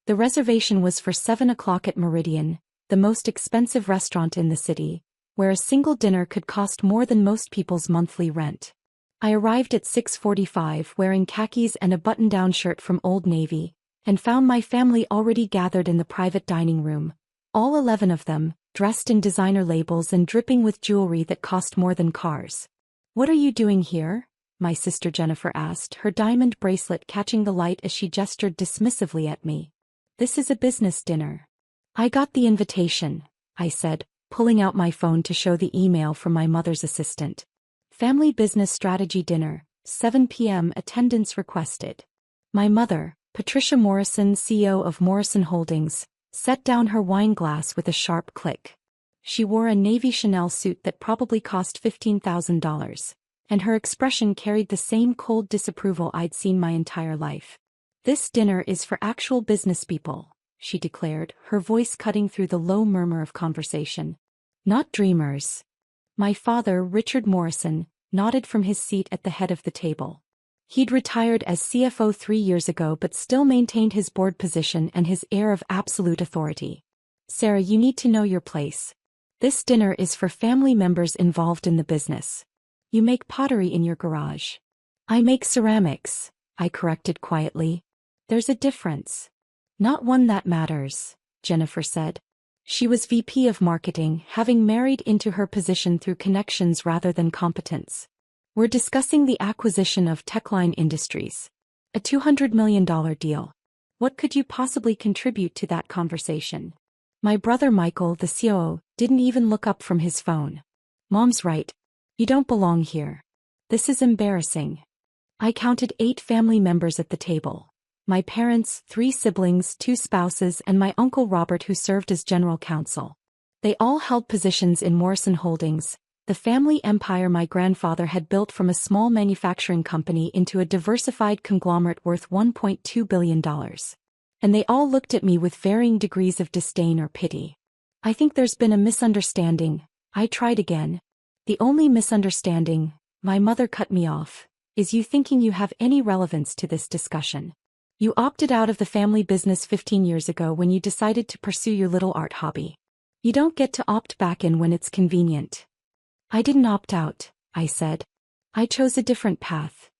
The reservation was for 7 o'clock at Meridian, the most expensive restaurant in the city, where a single dinner could cost more than most people's monthly rent. I arrived at 6:45 wearing khakis and a button-down shirt from Old Navy, and found my family already gathered in the private dining room, all 11 of them, dressed in designer labels and dripping with jewelry that cost more than cars. "What are you doing here?" my sister Jennifer asked, her diamond bracelet catching the light as she gestured dismissively at me. "This is a business dinner." "I got the invitation," I said, pulling out my phone to show the email from my mother's assistant. "Family Business Strategy Dinner, 7 p.m. attendance requested." My mother, Patricia Morrison, CEO of Morrison Holdings, set down her wine glass with a sharp click. She wore a navy Chanel suit that probably cost $15,000, and her expression carried the same cold disapproval I'd seen my entire life. "This dinner is for actual business people," she declared, her voice cutting through the low murmur of conversation. "Not dreamers." My father, Richard Morrison, nodded from his seat at the head of the table. He'd retired as CFO 3 years ago but still maintained his board position and his air of absolute authority. "Sarah, you need to know your place. This dinner is for family members involved in the business. You make pottery in your garage." "I make ceramics," I corrected quietly. "There's a difference." "Not one that matters," Jennifer said. She was VP of Marketing, having married into her position through connections rather than competence. "We're discussing the acquisition of Techline Industries. A $200 million deal. What could you possibly contribute to that conversation?" My brother Michael, the COO, didn't even look up from his phone. "Mom's right. You don't belong here. This is embarrassing." I counted 8 family members at the table. My parents, 3 siblings, 2 spouses, and my uncle Robert, who served as general counsel. They all held positions in Morrison Holdings, the family empire my grandfather had built from a small manufacturing company into a diversified conglomerate worth $1.2 billion. And they all looked at me with varying degrees of disdain or pity. "I think there's been a misunderstanding," I tried again. "The only misunderstanding," my mother cut me off, "is you thinking you have any relevance to this discussion. You opted out of the family business 15 years ago when you decided to pursue your little art hobby. You don't get to opt back in when it's convenient." "I didn't opt out," I said. "I chose a different path."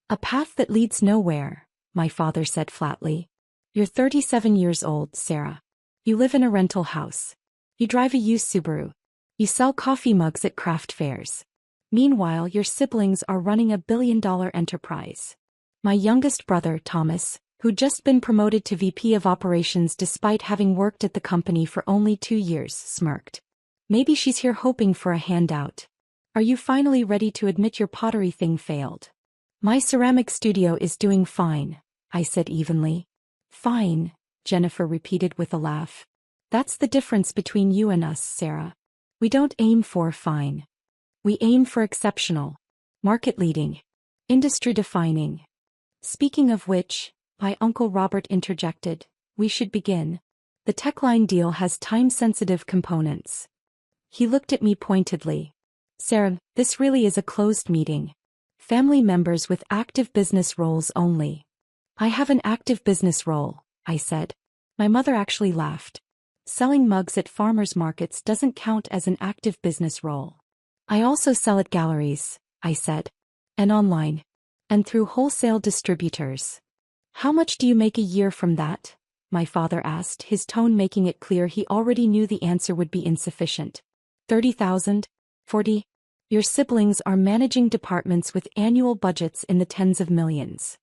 "A path that leads nowhere," my father said flatly. "You're 37 years old, Sarah. You live in a rental house. You drive a used Subaru. You sell coffee mugs at craft fairs. Meanwhile, your siblings are running a billion-dollar enterprise." My youngest brother, Thomas, who'd just been promoted to VP of Operations despite having worked at the company for only 2 years, smirked. "Maybe she's here hoping for a handout. Are you finally ready to admit your pottery thing failed?" "My ceramic studio is doing fine," I said evenly. "Fine," Jennifer repeated with a laugh. "That's the difference between you and us, Sarah. We don't aim for fine. We aim for exceptional. Market-leading. Industry-defining." "Speaking of which," my uncle Robert interjected, "we should begin. The Techline deal has time-sensitive components." He looked at me pointedly. "Sarah, this really is a closed meeting. Family members with active business roles only." "I have an active business role," I said. My mother actually laughed. "Selling mugs at farmers markets doesn't count as an active business role." "I also sell at galleries," I said. "And online. And through wholesale distributors." "How much do you make a year from that?" my father asked, his tone making it clear he already knew the answer would be insufficient. 30,000? 40? Your siblings are managing departments with annual budgets in the tens of millions.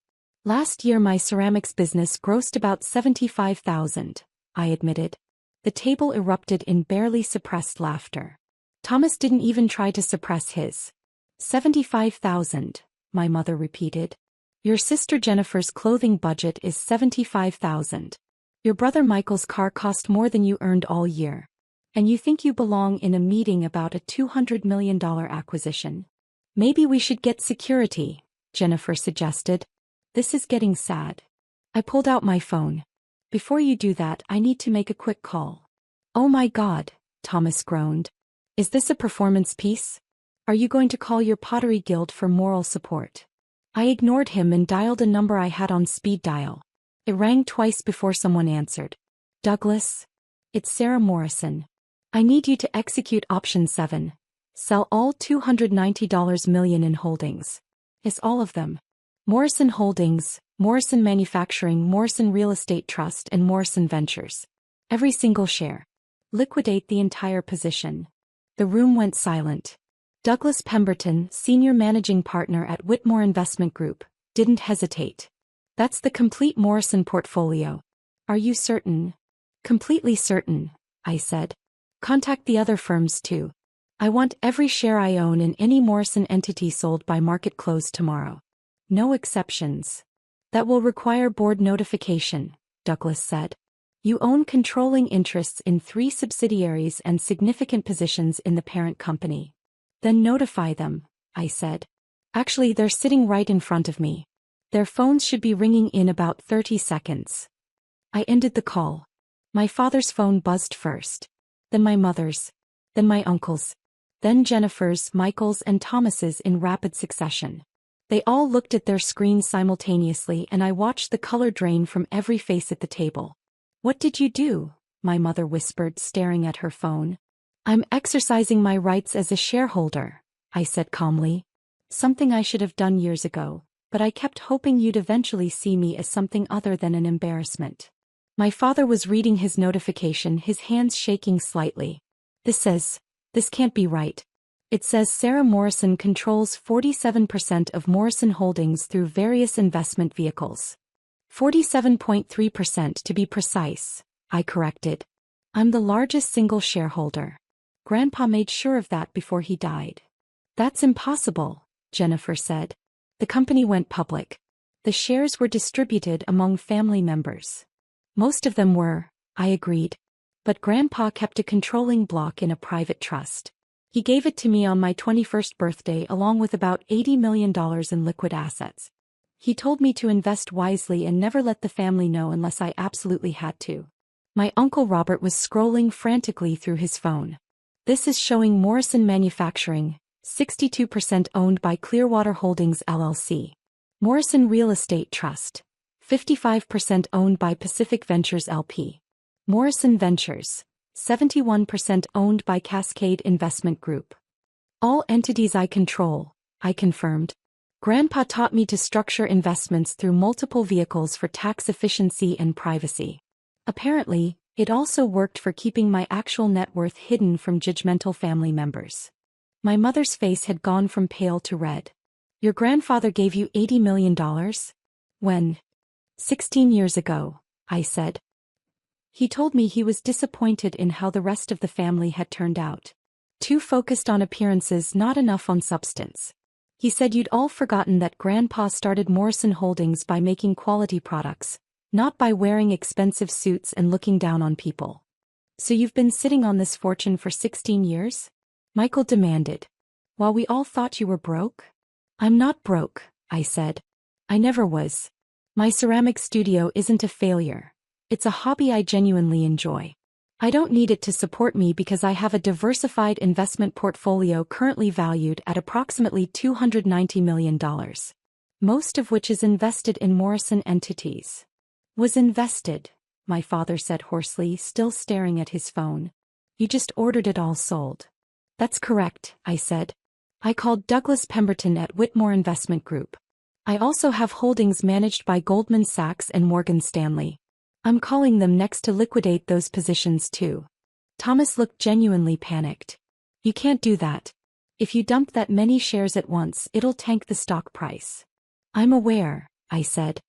Last year my ceramics business grossed about 75,000, I admitted. The table erupted in barely suppressed laughter. Thomas didn't even try to suppress his. 75,000, my mother repeated. Your sister Jennifer's clothing budget is 75,000. Your brother Michael's car cost more than you earned all year. And you think you belong in a meeting about a $200 million acquisition. Maybe we should get security, Jennifer suggested. This is getting sad. I pulled out my phone. Before you do that, I need to make a quick call. Oh my God, Thomas groaned. Is this a performance piece? Are you going to call your pottery guild for moral support? I ignored him and dialed a number I had on speed dial. It rang twice before someone answered. Douglas? It's Sarah Morrison. I need you to execute option 7. Sell all $290 million in holdings. It's all of them. Morrison Holdings, Morrison Manufacturing, Morrison Real Estate Trust, and Morrison Ventures. Every single share. Liquidate the entire position. The room went silent. Douglas Pemberton, senior managing partner at Whitmore Investment Group, didn't hesitate. That's the complete Morrison portfolio. Are you certain? Completely certain, I said. Contact the other firms too. I want every share I own in any Morrison entity sold by market close tomorrow. No exceptions. That will require board notification, Douglas said. You own controlling interests in 3 subsidiaries and significant positions in the parent company. Then notify them, I said. Actually, they're sitting right in front of me. Their phones should be ringing in about 30 seconds. I ended the call. My father's phone buzzed first. Then my mother's. Then my uncle's. Then Jennifer's, Michael's, and Thomas's in rapid succession. They all looked at their screens simultaneously, and I watched the color drain from every face at the table. What did you do? My mother whispered, staring at her phone. I'm exercising my rights as a shareholder, I said calmly. Something I should have done years ago, but I kept hoping you'd eventually see me as something other than an embarrassment. My father was reading his notification, his hands shaking slightly. This can't be right. It says Sarah Morrison controls 47% of Morrison Holdings through various investment vehicles. 47.3% to be precise, I corrected. I'm the largest single shareholder. Grandpa made sure of that before he died. That's impossible, Jennifer said. The company went public. The shares were distributed among family members. Most of them were, I agreed. But Grandpa kept a controlling block in a private trust. He gave it to me on my 21st birthday along with about $80 million in liquid assets. He told me to invest wisely and never let the family know unless I absolutely had to. My Uncle Robert was scrolling frantically through his phone. This is showing Morrison Manufacturing, 62% owned by Clearwater Holdings LLC. Morrison Real Estate Trust, 55% owned by Pacific Ventures LP. Morrison Ventures, 71% owned by Cascade Investment Group. All entities I control, I confirmed. Grandpa taught me to structure investments through multiple vehicles for tax efficiency and privacy. Apparently, it also worked for keeping my actual net worth hidden from judgmental family members. My mother's face had gone from pale to red. Your grandfather gave you $80 million? When? 16 years ago, I said. He told me he was disappointed in how the rest of the family had turned out. Too focused on appearances, not enough on substance. He said you'd all forgotten that Grandpa started Morrison Holdings by making quality products, not by wearing expensive suits and looking down on people. So you've been sitting on this fortune for 16 years? Michael demanded. While we all thought you were broke? I'm not broke, I said. I never was. My ceramic studio isn't a failure. It's a hobby I genuinely enjoy. I don't need it to support me because I have a diversified investment portfolio currently valued at approximately $290 million. Most of which is invested in Morrison entities. Was invested, my father said hoarsely, still staring at his phone. You just ordered it all sold. That's correct, I said. I called Douglas Pemberton at Whitmore Investment Group. I also have holdings managed by Goldman Sachs and Morgan Stanley. I'm calling them next to liquidate those positions too. Thomas looked genuinely panicked. You can't do that. If you dump that many shares at once, it'll tank the stock price. I'm aware, I said.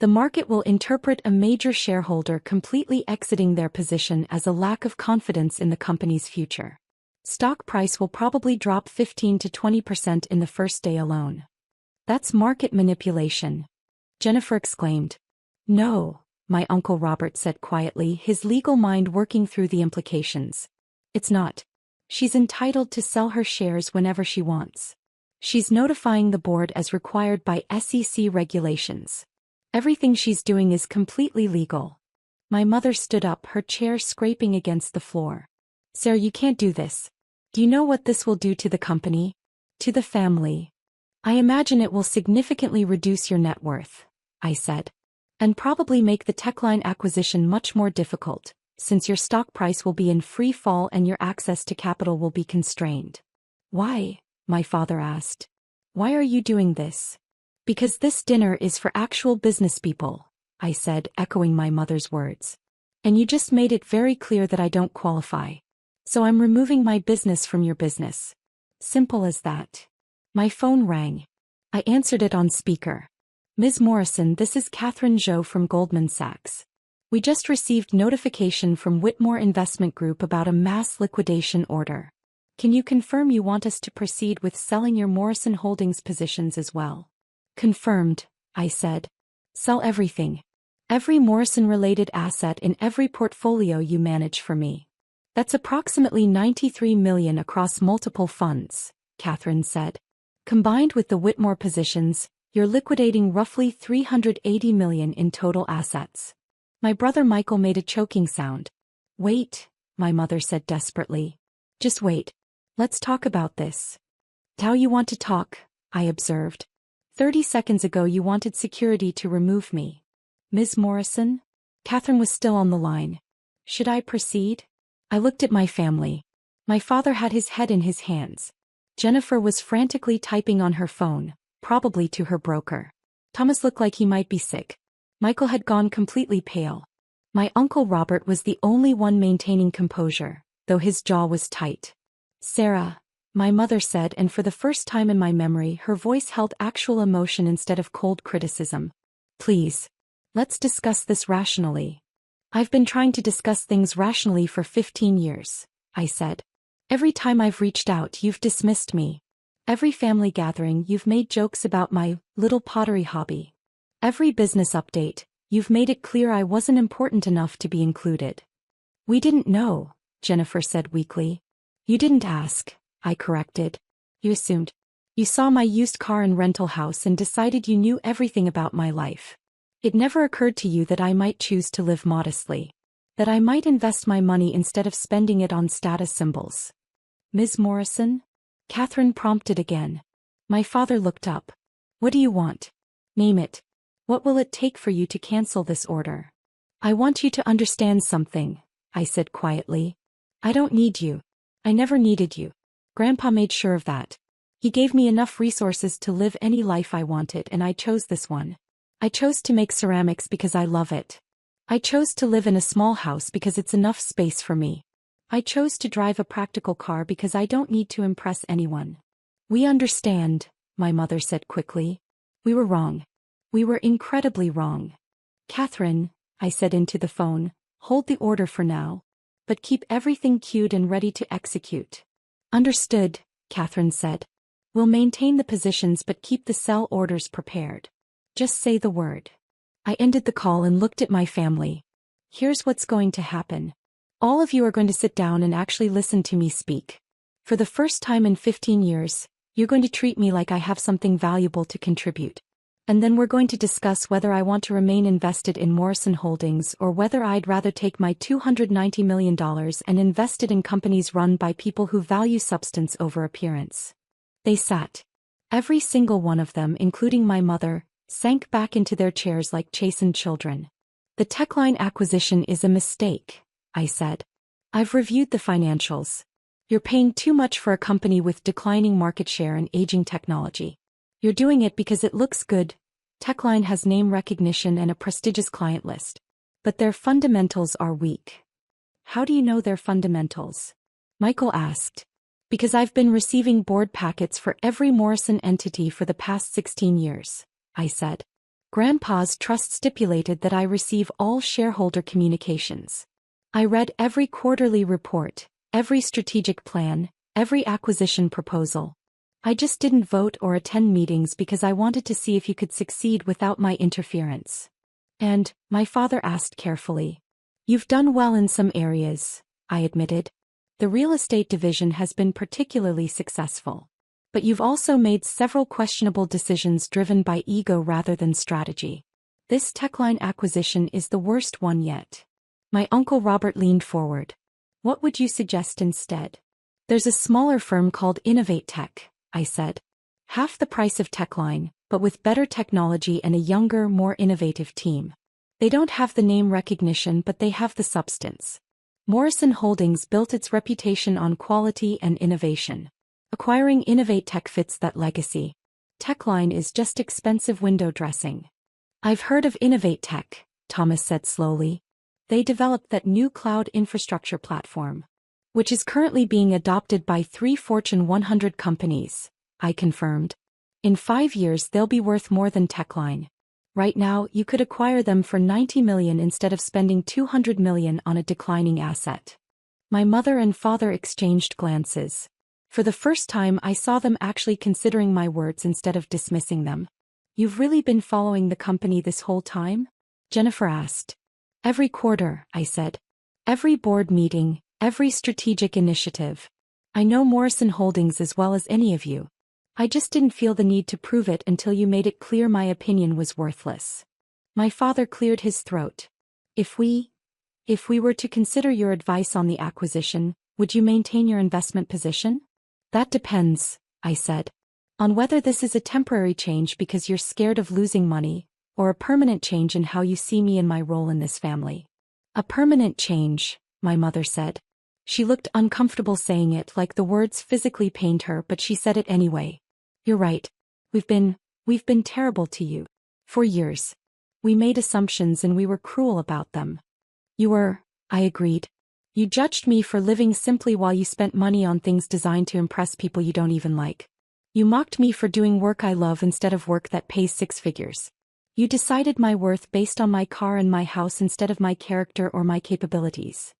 The market will interpret a major shareholder completely exiting their position as a lack of confidence in the company's future. Stock price will probably drop 15 to 20% in the first day alone. That's market manipulation. Jennifer exclaimed. No, my Uncle Robert said quietly, his legal mind working through the implications. It's not. She's entitled to sell her shares whenever she wants. She's notifying the board as required by SEC regulations. Everything she's doing is completely legal. My mother stood up, her chair scraping against the floor. Sarah, you can't do this. Do you know what this will do to the company? To the family? I imagine it will significantly reduce your net worth, I said. And probably make the Techline acquisition much more difficult, since your stock price will be in free fall and your access to capital will be constrained. Why? My father asked. Why are you doing this? Because this dinner is for actual business people, I said, echoing my mother's words. And you just made it very clear that I don't qualify. So I'm removing my business from your business. Simple as that. My phone rang. I answered it on speaker. Ms. Morrison, this is Catherine Zhou from Goldman Sachs. We just received notification from Whitmore Investment Group about a mass liquidation order. Can you confirm you want us to proceed with selling your Morrison Holdings positions as well? Confirmed, I said. Sell everything. Every Morrison-related asset in every portfolio you manage for me. That's approximately $93 million across multiple funds, Catherine said. Combined with the Whitmore positions, you're liquidating roughly $380 million in total assets. My brother Michael made a choking sound. Wait, my mother said desperately. Just wait. Let's talk about this. How you want to talk, I observed. 30 seconds ago you wanted security to remove me. Ms. Morrison? Catherine was still on the line. Should I proceed? I looked at my family. My father had his head in his hands. Jennifer was frantically typing on her phone, probably to her broker. Thomas looked like he might be sick. Michael had gone completely pale. My uncle Robert was the only one maintaining composure, though his jaw was tight. Sarah, my mother said, and for the first time in my memory her voice held actual emotion instead of cold criticism. Please. Let's discuss this rationally. I've been trying to discuss things rationally for 15 years, I said. Every time I've reached out you've dismissed me. Every family gathering you've made jokes about my little pottery hobby. Every business update, you've made it clear I wasn't important enough to be included. We didn't know, Jennifer said weakly. You didn't ask, I corrected. You assumed. You saw my used car and rental house and decided you knew everything about my life. It never occurred to you that I might choose to live modestly. That I might invest my money instead of spending it on status symbols. Ms. Morrison? Catherine prompted again. My father looked up. What do you want? Name it. What will it take for you to cancel this order? I want you to understand something, I said quietly. I don't need you. I never needed you. Grandpa made sure of that. He gave me enough resources to live any life I wanted, and I chose this one. I chose to make ceramics because I love it. I chose to live in a small house because it's enough space for me. I chose to drive a practical car because I don't need to impress anyone. We understand, my mother said quickly. We were wrong. We were incredibly wrong. Catherine, I said into the phone, hold the order for now. But keep everything queued and ready to execute. Understood, Catherine said. We'll maintain the positions but keep the sell orders prepared. Just say the word. I ended the call and looked at my family. Here's what's going to happen. All of you are going to sit down and actually listen to me speak. For the first time in 15 years, you're going to treat me like I have something valuable to contribute. And then we're going to discuss whether I want to remain invested in Morrison Holdings or whether I'd rather take my $290 million and invest it in companies run by people who value substance over appearance. They sat. Every single one of them, including my mother, sank back into their chairs like chastened children. The Techline acquisition is a mistake, I said. I've reviewed the financials. You're paying too much for a company with declining market share and aging technology. You're doing it because it looks good. Techline has name recognition and a prestigious client list. But their fundamentals are weak. How do you know their fundamentals? Michael asked. Because I've been receiving board packets for every Morrison entity for the past 16 years, I said. Grandpa's trust stipulated that I receive all shareholder communications. I read every quarterly report, every strategic plan, every acquisition proposal. I just didn't vote or attend meetings because I wanted to see if you could succeed without my interference. And, my father asked carefully. You've done well in some areas, I admitted. The real estate division has been particularly successful. But you've also made several questionable decisions driven by ego rather than strategy. This Techline acquisition is the worst one yet. My uncle Robert leaned forward. What would you suggest instead? There's a smaller firm called Innovate Tech, I said. Half the price of Techline, but with better technology and a younger, more innovative team. They don't have the name recognition, but they have the substance. Morrison Holdings built its reputation on quality and innovation. Acquiring Innovatech fits that legacy. Techline is just expensive window dressing. I've heard of Innovatech, Thomas said slowly. They developed that new cloud infrastructure platform, which is currently being adopted by 3 Fortune 100 companies, I confirmed. In 5 years they'll be worth more than Techline. Right now, you could acquire them for $90 million instead of spending $200 million on a declining asset. My mother and father exchanged glances. For the first time, I saw them actually considering my words instead of dismissing them. You've really been following the company this whole time? Jennifer asked. Every quarter, I said. Every board meeting, every strategic initiative. I know Morrison Holdings as well as any of you. I just didn't feel the need to prove it until you made it clear my opinion was worthless. My father cleared his throat. If we were to consider your advice on the acquisition, would you maintain your investment position? That depends, I said. On whether this is a temporary change because you're scared of losing money, or a permanent change in how you see me and my role in this family. A permanent change, my mother said. She looked uncomfortable saying it, like the words physically pained her, but she said it anyway. You're right. We've been terrible to you. For years. We made assumptions and we were cruel about them. You were, I agreed. You judged me for living simply while you spent money on things designed to impress people you don't even like. You mocked me for doing work I love instead of work that pays 6 figures. You decided my worth based on my car and my house instead of my character or my capabilities.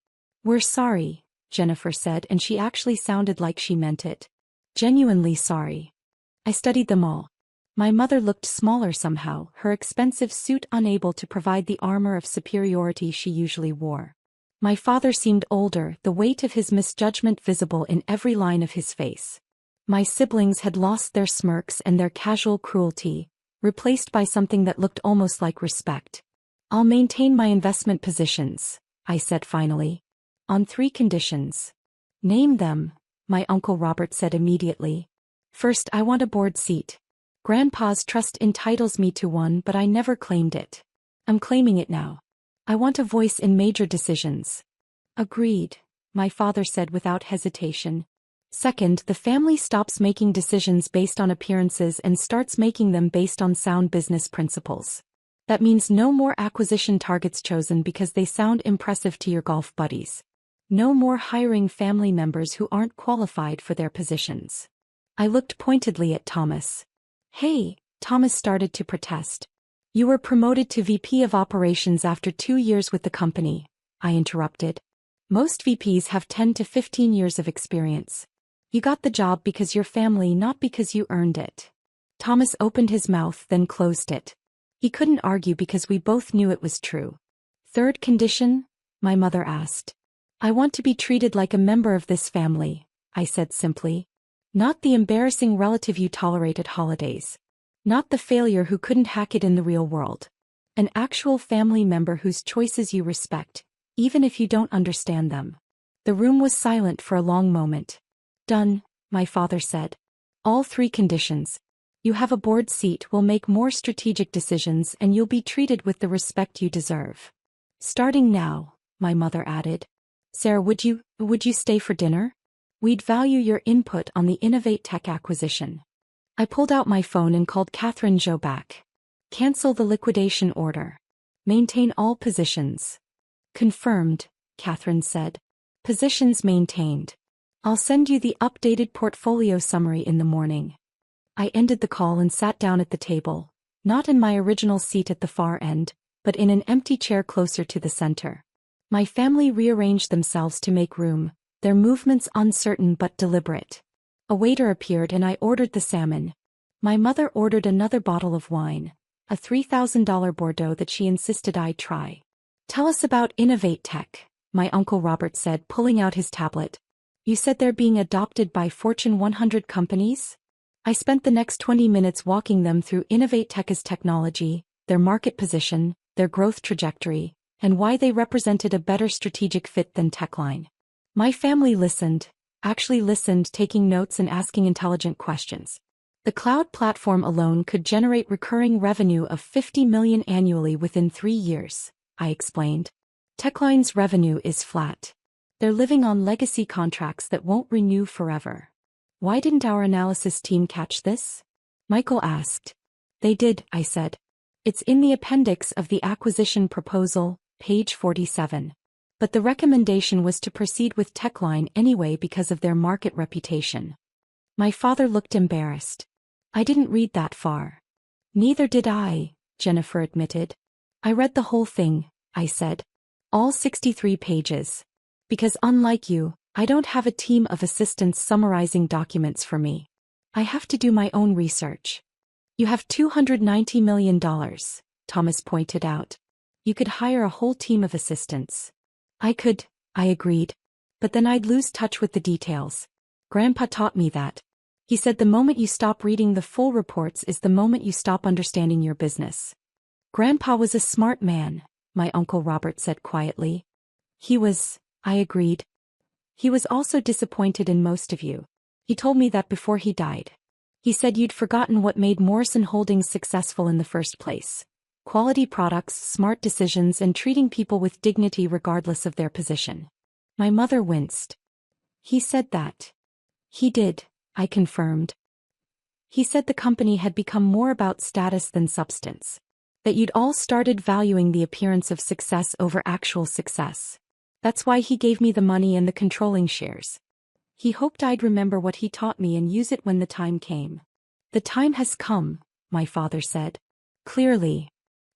We're sorry, Jennifer said, and she actually sounded like she meant it. Genuinely sorry. I studied them all. My mother looked smaller somehow, her expensive suit unable to provide the armor of superiority she usually wore. My father seemed older, the weight of his misjudgment visible in every line of his face. My siblings had lost their smirks and their casual cruelty, replaced by something that looked almost like respect. I'll maintain my investment positions, I said finally. On 3 conditions. Name them, my Uncle Robert said immediately. First, I want a board seat. Grandpa's trust entitles me to one, but I never claimed it. I'm claiming it now. I want a voice in major decisions. Agreed, my father said without hesitation. Second, the family stops making decisions based on appearances and starts making them based on sound business principles. That means no more acquisition targets chosen because they sound impressive to your golf buddies. No more hiring family members who aren't qualified for their positions. I looked pointedly at Thomas. Hey, Thomas started to protest. You were promoted to VP of Operations after 2 years with the company, I interrupted. Most VPs have 10 to 15 years of experience. You got the job because your family, not because you earned it. Thomas opened his mouth then closed it. He couldn't argue because we both knew it was true. Third condition? My mother asked. I want to be treated like a member of this family, I said simply. Not the embarrassing relative you tolerate at holidays. Not the failure who couldn't hack it in the real world. An actual family member whose choices you respect, even if you don't understand them. The room was silent for a long moment. Done, my father said. All 3 conditions. You have a board seat, will make more strategic decisions, and you'll be treated with the respect you deserve. Starting now, my mother added. Sarah, would you stay for dinner? We'd value your input on the Innovatech acquisition. I pulled out my phone and called Catherine Zhou back. Cancel the liquidation order. Maintain all positions. Confirmed, Catherine said. Positions maintained. I'll send you the updated portfolio summary in the morning. I ended the call and sat down at the table, not in my original seat at the far end, but in an empty chair closer to the center. My family rearranged themselves to make room, their movements uncertain but deliberate. A waiter appeared and I ordered the salmon. My mother ordered another bottle of wine, a $3,000 Bordeaux that she insisted I try. Tell us about Innovatech, my Uncle Robert said, pulling out his tablet. You said they're being adopted by Fortune 100 companies? I spent the next 20 minutes walking them through Innovatech's technology, their market position, their growth trajectory, and why they represented a better strategic fit than Techline. My family listened, actually listened, taking notes and asking intelligent questions. The cloud platform alone could generate recurring revenue of $50 million annually within 3 years, I explained. Techline's revenue is flat. They're living on legacy contracts that won't renew forever. Why didn't our analysis team catch this? Michael asked. They did, I said. It's in the appendix of the acquisition proposal, page 47. But the recommendation was to proceed with Techline anyway because of their market reputation. My father looked embarrassed. I didn't read that far. Neither did I, Jennifer admitted. I read the whole thing, I said. All 63 pages. Because unlike you, I don't have a team of assistants summarizing documents for me. I have to do my own research. You have $290 million, Thomas pointed out. You could hire a whole team of assistants. I could, I agreed. But then I'd lose touch with the details. Grandpa taught me that. He said the moment you stop reading the full reports is the moment you stop understanding your business. Grandpa was a smart man, my Uncle Robert said quietly. He was, I agreed. He was also disappointed in most of you. He told me that before he died. He said you'd forgotten what made Morrison Holdings successful in the first place. Quality products, smart decisions, and treating people with dignity regardless of their position. My mother winced. He said that. He did, I confirmed. He said the company had become more about status than substance. That you'd all started valuing the appearance of success over actual success. That's why he gave me the money and the controlling shares. He hoped I'd remember what he taught me and use it when the time came. The time has come, my father said. Clearly.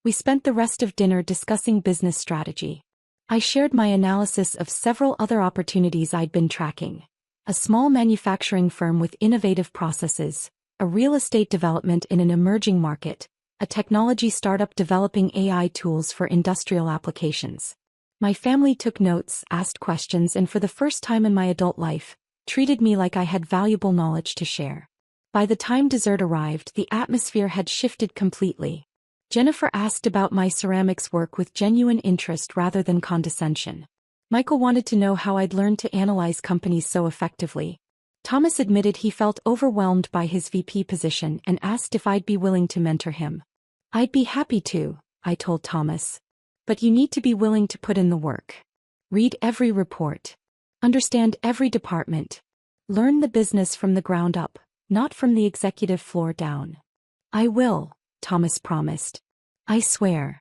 We spent the rest of dinner discussing business strategy. I shared my analysis of several other opportunities I'd been tracking. A small manufacturing firm with innovative processes, a real estate development in an emerging market, a technology startup developing AI tools for industrial applications. My family took notes, asked questions, and for the first time in my adult life, treated me like I had valuable knowledge to share. By the time dessert arrived, the atmosphere had shifted completely. Jennifer asked about my ceramics work with genuine interest rather than condescension. Michael wanted to know how I'd learned to analyze companies so effectively. Thomas admitted he felt overwhelmed by his VP position and asked if I'd be willing to mentor him. I'd be happy to, I told Thomas. But you need to be willing to put in the work. Read every report. Understand every department. Learn the business from the ground up, not from the executive floor down. I will, Thomas promised. I swear.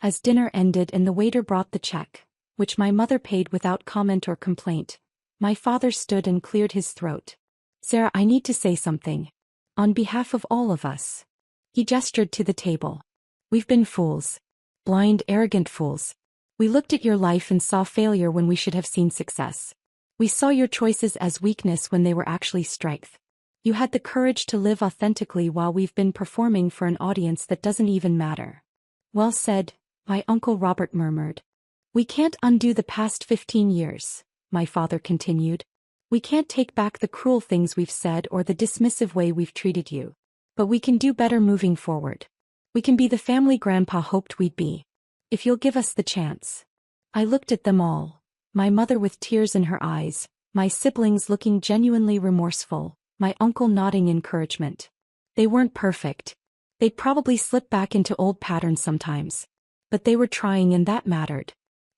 As dinner ended and the waiter brought the check, which my mother paid without comment or complaint, my father stood and cleared his throat. Sarah, I need to say something. On behalf of all of us. He gestured to the table. We've been fools. Blind, arrogant fools. We looked at your life and saw failure when we should have seen success. We saw your choices as weakness when they were actually strength. You had the courage to live authentically while we've been performing for an audience that doesn't even matter. Well said, my Uncle Robert murmured. We can't undo the past 15 years, my father continued. We can't take back the cruel things we've said or the dismissive way we've treated you. But we can do better moving forward. We can be the family Grandpa hoped we'd be. If you'll give us the chance. I looked at them all, my mother with tears in her eyes, my siblings looking genuinely remorseful, my uncle nodding encouragement. They weren't perfect. They'd probably slip back into old patterns sometimes. But they were trying and that mattered.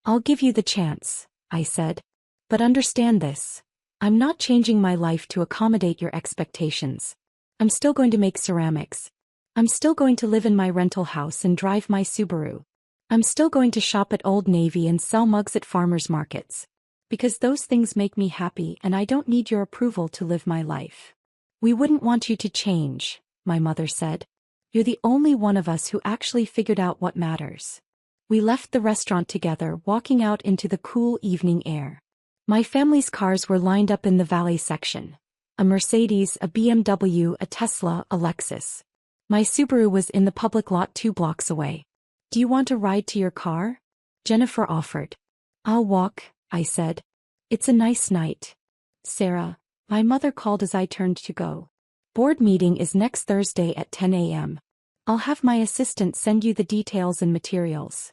I'll give you the chance, I said. But understand this. I'm not changing my life to accommodate your expectations. I'm still going to make ceramics. I'm still going to live in my rental house and drive my Subaru. I'm still going to shop at Old Navy and sell mugs at farmers markets. Because those things make me happy and I don't need your approval to live my life. We wouldn't want you to change, my mother said. You're the only one of us who actually figured out what matters. We left the restaurant together, walking out into the cool evening air. My family's cars were lined up in the valet section. A Mercedes, a BMW, a Tesla, a Lexus. My Subaru was in the public lot 2 blocks away. Do you want a ride to your car? Jennifer offered. I'll walk, I said. It's a nice night. Sarah, my mother called as I turned to go. Board meeting is next Thursday at 10 a.m. I'll have my assistant send you the details and materials.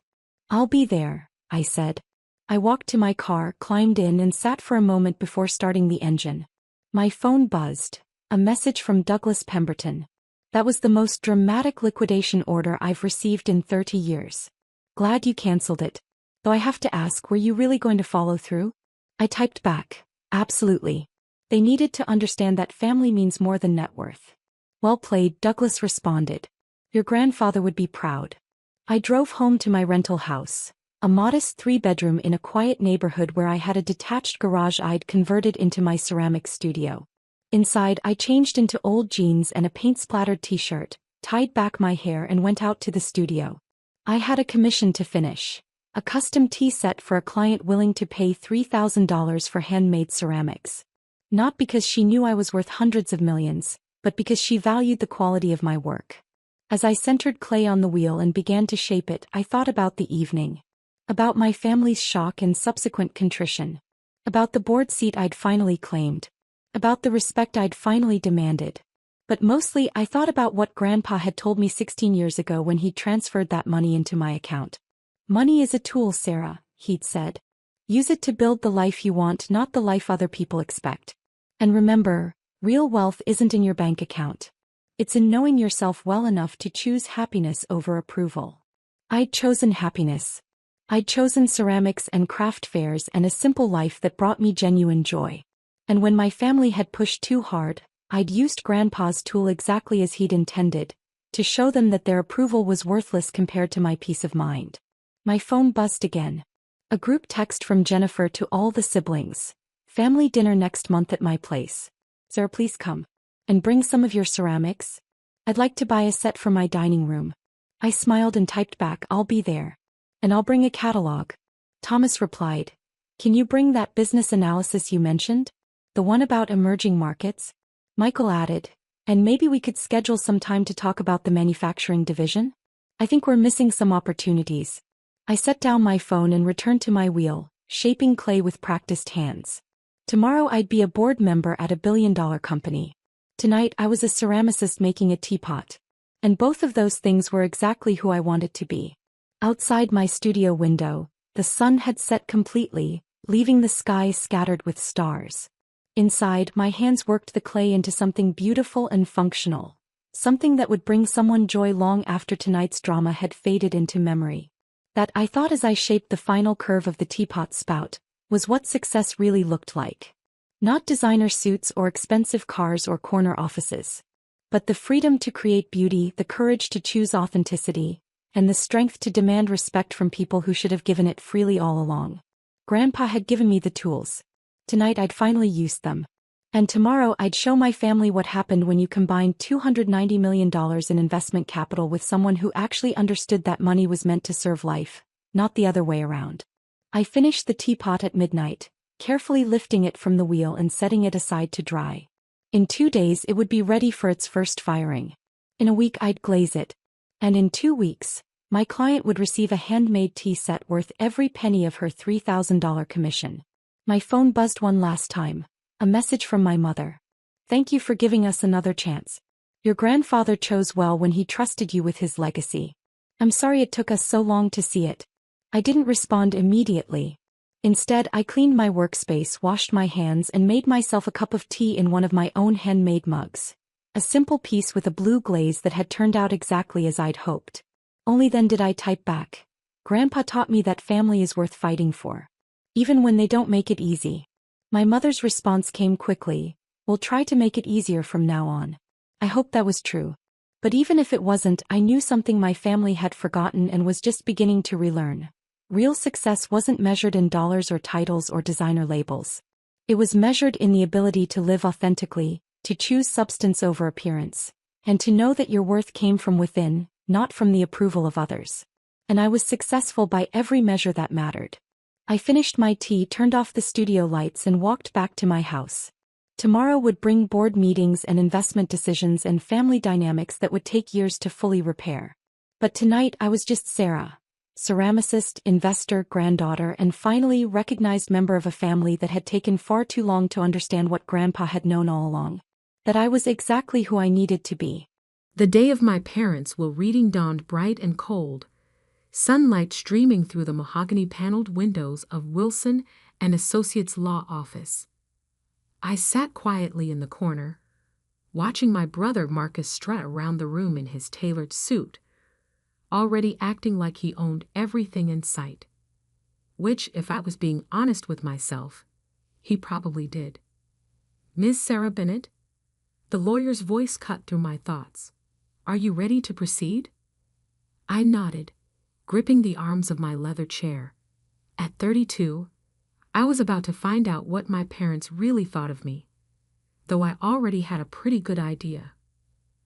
I'll be there, I said. I walked to my car, climbed in and sat for a moment before starting the engine. My phone buzzed. A message from Douglas Pemberton. That was the most dramatic liquidation order I've received in 30 years. Glad you canceled it. Though I have to ask, were you really going to follow through? I typed back, absolutely. They needed to understand that family means more than net worth. Well played, Douglas responded. Your grandfather would be proud. I drove home to my rental house, a modest 3-bedroom in a quiet neighborhood where I had a detached garage I'd converted into my ceramic studio. Inside, I changed into old jeans and a paint-splattered t-shirt, tied back my hair and went out to the studio. I had a commission to finish. A custom tea set for a client willing to pay $3,000 for handmade ceramics. Not because she knew I was worth hundreds of millions, but because she valued the quality of my work. As I centered clay on the wheel and began to shape it, I thought about the evening. About my family's shock and subsequent contrition. About the board seat I'd finally claimed. About the respect I'd finally demanded. But mostly I thought about what Grandpa had told me 16 years ago when he transferred that money into my account. Money is a tool, Sarah, he'd said. Use it to build the life you want, not the life other people expect. And remember, real wealth isn't in your bank account. It's in knowing yourself well enough to choose happiness over approval. I'd chosen happiness. I'd chosen ceramics and craft fairs and a simple life that brought me genuine joy. And when my family had pushed too hard, I'd used Grandpa's tool exactly as he'd intended, to show them that their approval was worthless compared to my peace of mind. My phone buzzed again. A group text from Jennifer to all the siblings. Family dinner next month at my place. Sarah, please come. And bring some of your ceramics. I'd like to buy a set for my dining room. I smiled and typed back, I'll be there. And I'll bring a catalog. Thomas replied, can you bring that business analysis you mentioned? The one about emerging markets? Michael added, and maybe we could schedule some time to talk about the manufacturing division? I think we're missing some opportunities. I set down my phone and returned to my wheel, shaping clay with practiced hands. Tomorrow I'd be a board member at a billion-dollar company. Tonight I was a ceramicist making a teapot. And both of those things were exactly who I wanted to be. Outside my studio window, the sun had set completely, leaving the sky scattered with stars. Inside, my hands worked the clay into something beautiful and functional. Something that would bring someone joy long after tonight's drama had faded into memory. That, I thought as I shaped the final curve of the teapot spout, was what success really looked like. Not designer suits or expensive cars or corner offices. But the freedom to create beauty, the courage to choose authenticity, and the strength to demand respect from people who should have given it freely all along. Grandpa had given me the tools. Tonight I'd finally used them. And tomorrow I'd show my family what happened when you combined $290 million in investment capital with someone who actually understood that money was meant to serve life, not the other way around. I finished the teapot at midnight, carefully lifting it from the wheel and setting it aside to dry. In 2 days it would be ready for its first firing. In a week I'd glaze it. And in 2 weeks, my client would receive a handmade tea set worth every penny of her $3,000 commission. My phone buzzed one last time. A message from my mother. Thank you for giving us another chance. Your grandfather chose well when he trusted you with his legacy. I'm sorry it took us so long to see it. I didn't respond immediately. Instead, I cleaned my workspace, washed my hands, and made myself a cup of tea in one of my own handmade mugs. A simple piece with a blue glaze that had turned out exactly as I'd hoped. Only then did I type back. Grandpa taught me that family is worth fighting for. Even when they don't make it easy. My mother's response came quickly. We'll try to make it easier from now on. I hope that was true. But even if it wasn't, I knew something my family had forgotten and was just beginning to relearn. Real success wasn't measured in dollars or titles or designer labels. It was measured in the ability to live authentically, to choose substance over appearance, and to know that your worth came from within, not from the approval of others. And I was successful by every measure that mattered. I finished my tea, turned off the studio lights and walked back to my house. Tomorrow would bring board meetings and investment decisions and family dynamics that would take years to fully repair. But tonight I was just Sarah. Ceramicist, investor, granddaughter, and finally recognized member of a family that had taken far too long to understand what Grandpa had known all along. That I was exactly who I needed to be. The day of my parents' reading dawned bright and cold, sunlight streaming through the mahogany-paneled windows of Wilson and Associates Law Office. I sat quietly in the corner, watching my brother Marcus strut around the room in his tailored suit, already acting like he owned everything in sight. Which, if I was being honest with myself, he probably did. "Miss Sarah Bennet?" The lawyer's voice cut through my thoughts. "Are you ready to proceed?" I nodded, gripping the arms of my leather chair. At 32, I was about to find out what my parents really thought of me, though I already had a pretty good idea.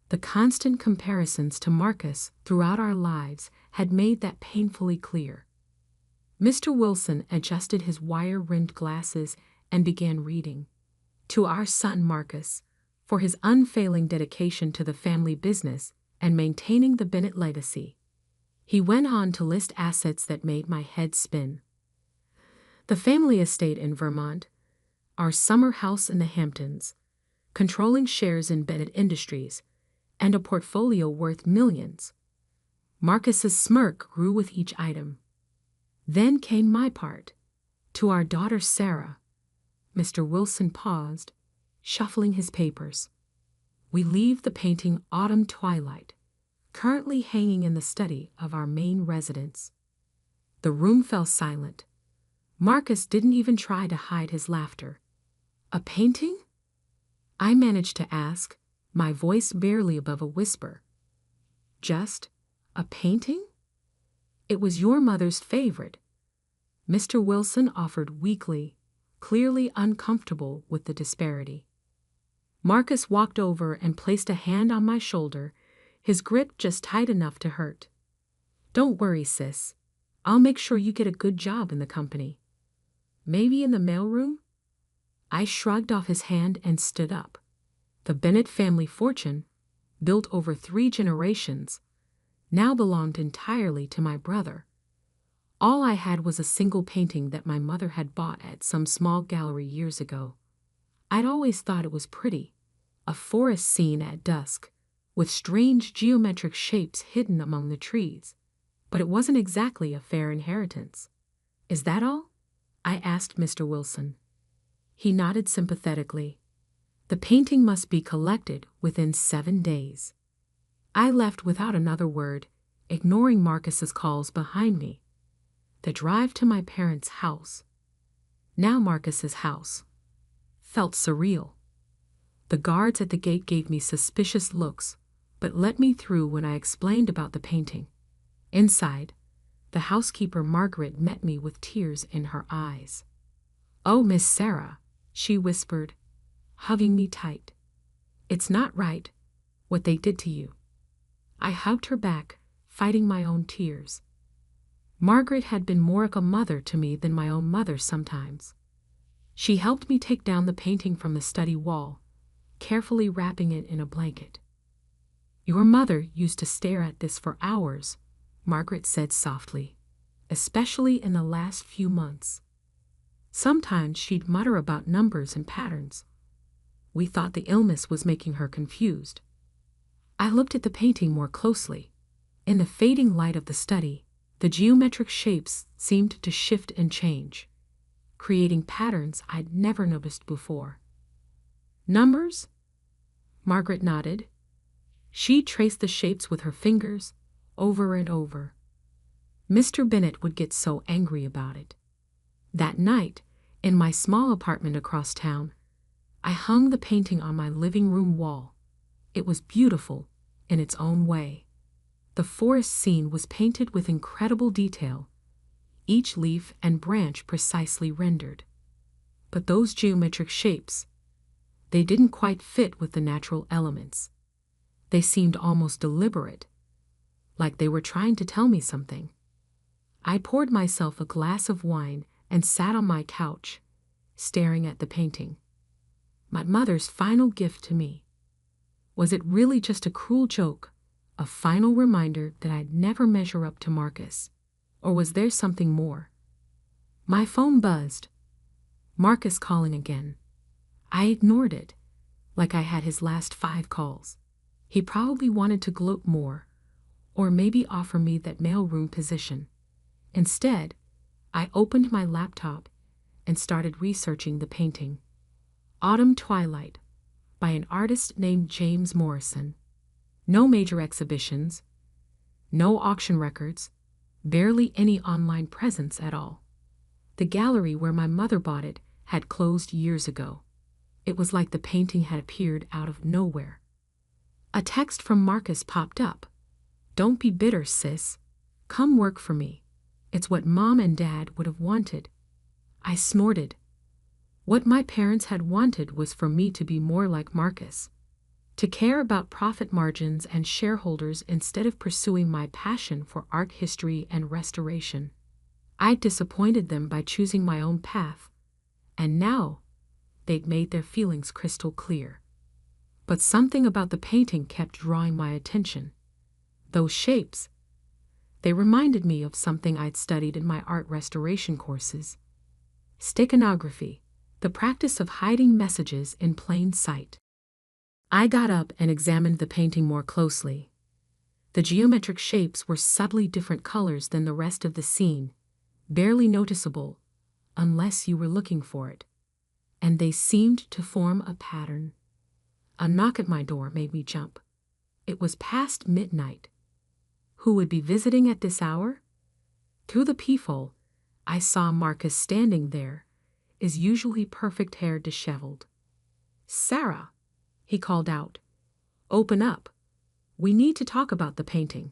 The constant comparisons to Marcus throughout our lives had made that painfully clear. Mr. Wilson adjusted his wire-rimmed glasses and began reading. "To our son Marcus, for his unfailing dedication to the family business and maintaining the Bennet legacy." He went on to list assets that made my head spin. The family estate in Vermont, our summer house in the Hamptons, controlling shares in Bennet Industries, and a portfolio worth millions. Marcus's smirk grew with each item. Then came my part. "To our daughter Sarah." Mr. Wilson paused, shuffling his papers. "We leave the painting Autumn Twilight, currently hanging in the study of our main residence." The room fell silent. Marcus didn't even try to hide his laughter. "A painting?" I managed to ask, my voice barely above a whisper. "Just a painting?" "It was your mother's favorite," Mr. Wilson offered weakly, clearly uncomfortable with the disparity. Marcus walked over and placed a hand on my shoulder, his grip just tight enough to hurt. "Don't worry, sis. I'll make sure you get a good job in the company. Maybe in the mailroom?" I shrugged off his hand and stood up. The Bennet family fortune, built over 3 generations, now belonged entirely to my brother. All I had was a single painting that my mother had bought at some small gallery years ago. I'd always thought it was pretty, a forest scene at dusk, with strange geometric shapes hidden among the trees, but it wasn't exactly a fair inheritance. "Is that all?" I asked Mr. Wilson. He nodded sympathetically. "The painting must be collected within 7 days." I left without another word, ignoring Marcus's calls behind me. The drive to my parents' house, now Marcus's house, felt surreal. The guards at the gate gave me suspicious looks, but let me through when I explained about the painting. Inside, the housekeeper Margaret met me with tears in her eyes. "Oh, Miss Sarah," she whispered, hugging me tight. "It's not right, what they did to you." I hugged her back, fighting my own tears. Margaret had been more like a mother to me than my own mother sometimes. She helped me take down the painting from the study wall, carefully wrapping it in a blanket. "Your mother used to stare at this for hours," Margaret said softly, "especially in the last few months. Sometimes she'd mutter about numbers and patterns. We thought the illness was making her confused." I looked at the painting more closely. In the fading light of the study, the geometric shapes seemed to shift and change, creating patterns I'd never noticed before. "Numbers?" Margaret nodded. She traced the shapes with her fingers, over and over. Mr. Bennet would get so angry about it. That night, in my small apartment across town, I hung the painting on my living room wall. It was beautiful in its own way. The forest scene was painted with incredible detail, each leaf and branch precisely rendered. But those geometric shapes, they didn't quite fit with the natural elements. They seemed almost deliberate, like they were trying to tell me something. I poured myself a glass of wine and sat on my couch, staring at the painting. My mother's final gift to me. Was it really just a cruel joke, a final reminder that I'd never measure up to Marcus? Or was there something more? My phone buzzed. Marcus calling again. I ignored it, like I had his last 5 calls. He probably wanted to gloat more, or maybe offer me that mailroom position. Instead, I opened my laptop and started researching the painting. Autumn Twilight, by an artist named James Morrison. No major exhibitions, no auction records, barely any online presence at all. The gallery where my mother bought it had closed years ago. It was like the painting had appeared out of nowhere. A text from Marcus popped up. "Don't be bitter, sis. Come work for me. It's what Mom and Dad would have wanted." I snorted. What my parents had wanted was for me to be more like Marcus, to care about profit margins and shareholders instead of pursuing my passion for art history and restoration. I disappointed them by choosing my own path, and now they'd made their feelings crystal clear. But something about the painting kept drawing my attention. Those shapes, they reminded me of something I'd studied in my art restoration courses. Steganography, the practice of hiding messages in plain sight. I got up and examined the painting more closely. The geometric shapes were subtly different colors than the rest of the scene, barely noticeable unless you were looking for it, and they seemed to form a pattern. A knock at my door made me jump. It was past midnight. Who would be visiting at this hour? Through the peephole, I saw Marcus standing there, his usually perfect hair disheveled. "Sarah," he called out. "Open up. We need to talk about the painting."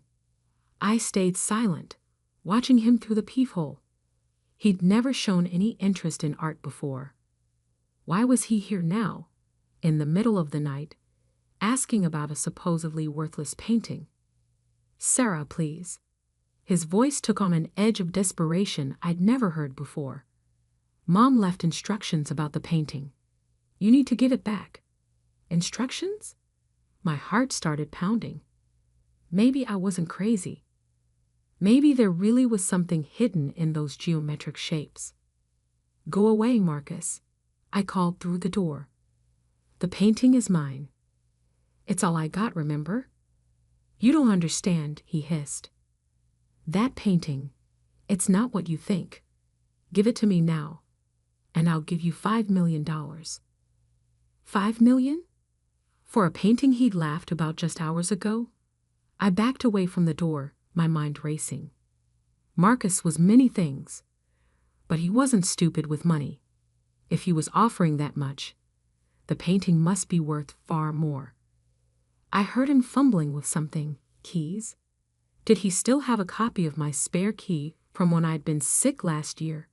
I stayed silent, watching him through the peephole. He'd never shown any interest in art before. Why was he here now, in the middle of the night, asking about a supposedly worthless painting? "Sarah, please." His voice took on an edge of desperation I'd never heard before. "Mom left instructions about the painting. You need to give it back." Instructions? My heart started pounding. Maybe I wasn't crazy. Maybe there really was something hidden in those geometric shapes. "Go away, Marcus," I called through the door. "The painting is mine. It's all I got, remember?" "You don't understand," he hissed. "That painting, it's not what you think. Give it to me now, and I'll give you $5 million. $5 million? For a painting he'd laughed about just hours ago? I backed away from the door, my mind racing. Marcus was many things, but he wasn't stupid with money. If he was offering that much, the painting must be worth far more. I heard him fumbling with something. Keys? Did he still have a copy of my spare key from when I'd been sick last year?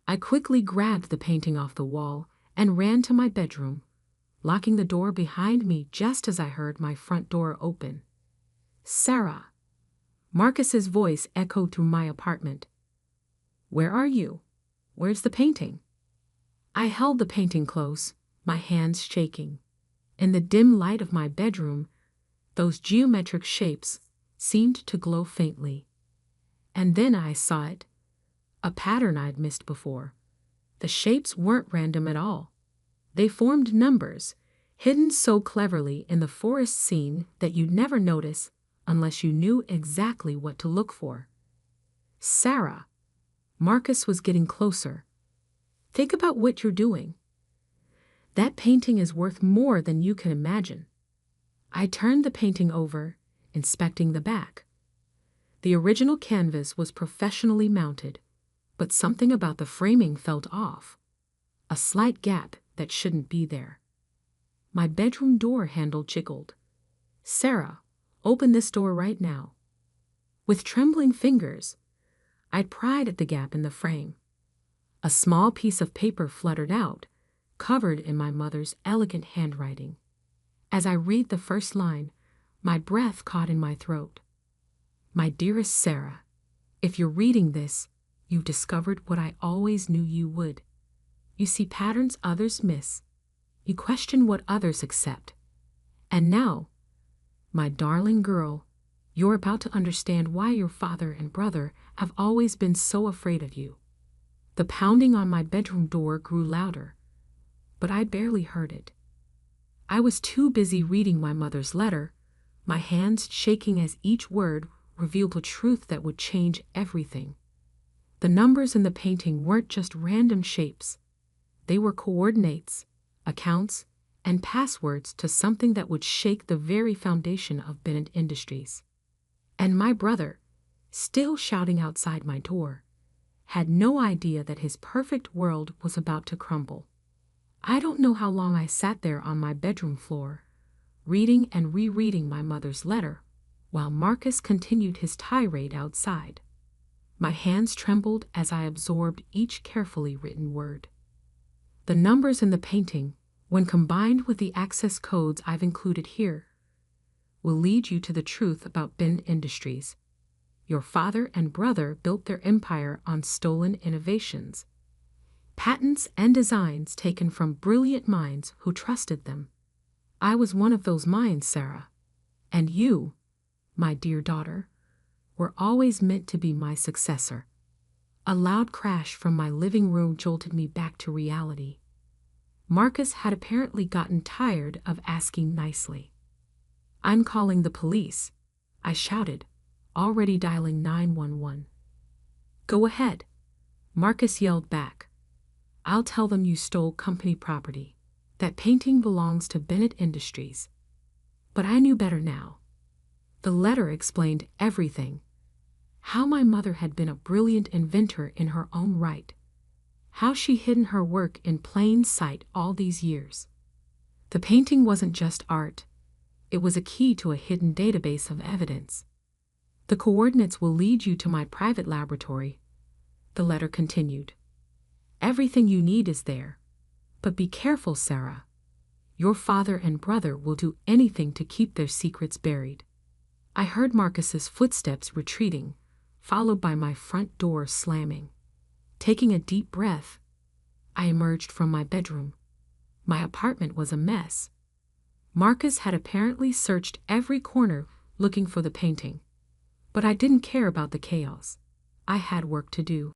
I quickly grabbed the painting off the wall and ran to my bedroom, locking the door behind me just as I heard my front door open. "Sarah." Marcus's voice echoed through my apartment. "Where are you? Where's the painting?" I held the painting close, my hands shaking. In the dim light of my bedroom, those geometric shapes seemed to glow faintly. And then I saw it, a pattern I'd missed before. The shapes weren't random at all. They formed numbers, hidden so cleverly in the forest scene that you'd never notice unless you knew exactly what to look for. "Sarah." Marcus was getting closer. "Think about what you're doing. That painting is worth more than you can imagine." I turned the painting over, inspecting the back. The original canvas was professionally mounted, but something about the framing felt off. A slight gap that shouldn't be there. My bedroom door handle jiggled. "Sarah, open this door right now." With trembling fingers, I'd pried at the gap in the frame. A small piece of paper fluttered out, covered in my mother's elegant handwriting. As I read the first line, my breath caught in my throat. "My dearest Sarah, if you're reading this, you've discovered what I always knew you would. You see patterns others miss. You question what others accept. And now, my darling girl, you're about to understand why your father and brother have always been so afraid of you." The pounding on my bedroom door grew louder, but I barely heard it. I was too busy reading my mother's letter, my hands shaking as each word revealed a truth that would change everything. The numbers in the painting weren't just random shapes. They were coordinates, accounts, and passwords to something that would shake the very foundation of Bennett Industries. And my brother, still shouting outside my door, had no idea that his perfect world was about to crumble. I don't know how long I sat there on my bedroom floor, reading and rereading my mother's letter, while Marcus continued his tirade outside. My hands trembled as I absorbed each carefully written word. The numbers in the painting, when combined with the access codes I've included here, will lead you to the truth about Bennett Industries. Your father and brother built their empire on stolen innovations, patents and designs taken from brilliant minds who trusted them. I was one of those minds, Sarah. And you, my dear daughter, were always meant to be my successor. A loud crash from my living room jolted me back to reality. Marcus had apparently gotten tired of asking nicely. "I'm calling the police," I shouted, already dialing 911. "Go ahead," Marcus yelled back. "I'll tell them you stole company property. That painting belongs to Bennett Industries." But I knew better now. The letter explained everything. How my mother had been a brilliant inventor in her own right. How she hidden her work in plain sight all these years. The painting wasn't just art. It was a key to a hidden database of evidence. "The coordinates will lead you to my private laboratory," the letter continued. "Everything you need is there. But be careful, Sarah. Your father and brother will do anything to keep their secrets buried." I heard Marcus's footsteps retreating, followed by my front door slamming. Taking a deep breath, I emerged from my bedroom. My apartment was a mess. Marcus had apparently searched every corner looking for the painting. But I didn't care about the chaos. I had work to do.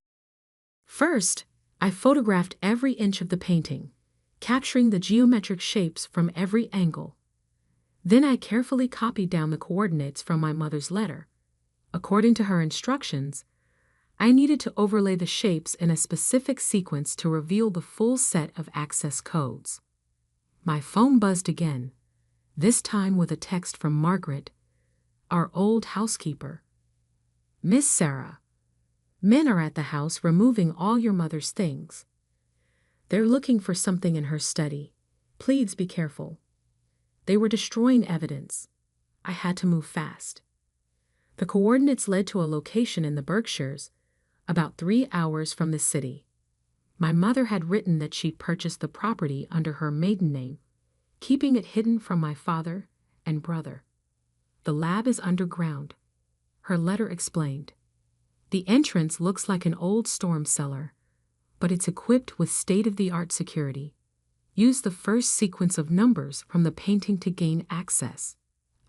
First, I photographed every inch of the painting, capturing the geometric shapes from every angle. Then I carefully copied down the coordinates from my mother's letter. According to her instructions, I needed to overlay the shapes in a specific sequence to reveal the full set of access codes. My phone buzzed again, this time with a text from Margaret, our old housekeeper. "Miss Sarah, men are at the house removing all your mother's things. They're looking for something in her study. Please be careful." They were destroying evidence. I had to move fast. The coordinates led to a location in the Berkshires, about 3 hours from the city. My mother had written that she'd purchased the property under her maiden name, keeping it hidden from my father and brother. "The lab is underground," her letter explained. "The entrance looks like an old storm cellar, but it's equipped with state-of-the-art security. Use the first sequence of numbers from the painting to gain access."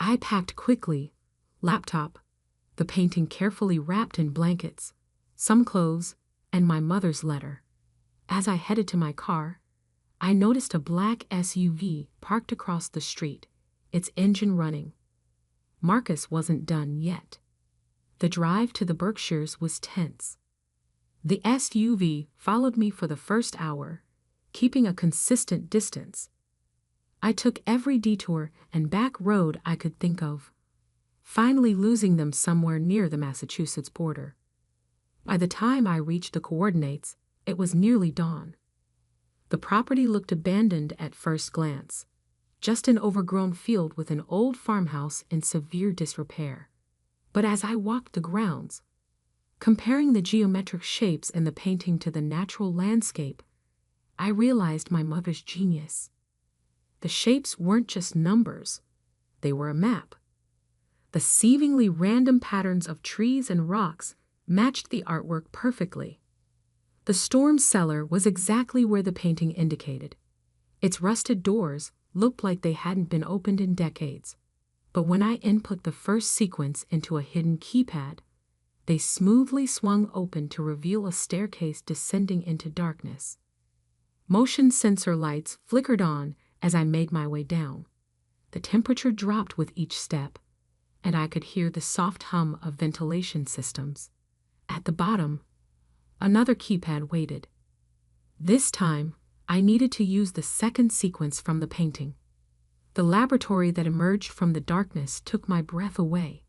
I packed quickly, laptop, the painting carefully wrapped in blankets, some clothes, and my mother's letter. As I headed to my car, I noticed a black SUV parked across the street, its engine running. Marcus wasn't done yet. The drive to the Berkshires was tense. The SUV followed me for the first hour, keeping a consistent distance. I took every detour and back road I could think of, finally losing them somewhere near the Massachusetts border. By the time I reached the coordinates, it was nearly dawn. The property looked abandoned at first glance, just an overgrown field with an old farmhouse in severe disrepair. But as I walked the grounds, comparing the geometric shapes in the painting to the natural landscape, I realized my mother's genius. The shapes weren't just numbers, they were a map. The seemingly random patterns of trees and rocks matched the artwork perfectly. The storm cellar was exactly where the painting indicated. Its rusted doors looked like they hadn't been opened in decades, but when I input the first sequence into a hidden keypad, they smoothly swung open to reveal a staircase descending into darkness. Motion sensor lights flickered on as I made my way down. The temperature dropped with each step, and I could hear the soft hum of ventilation systems. At the bottom, another keypad waited. This time, I needed to use the second sequence from the painting. The laboratory that emerged from the darkness took my breath away.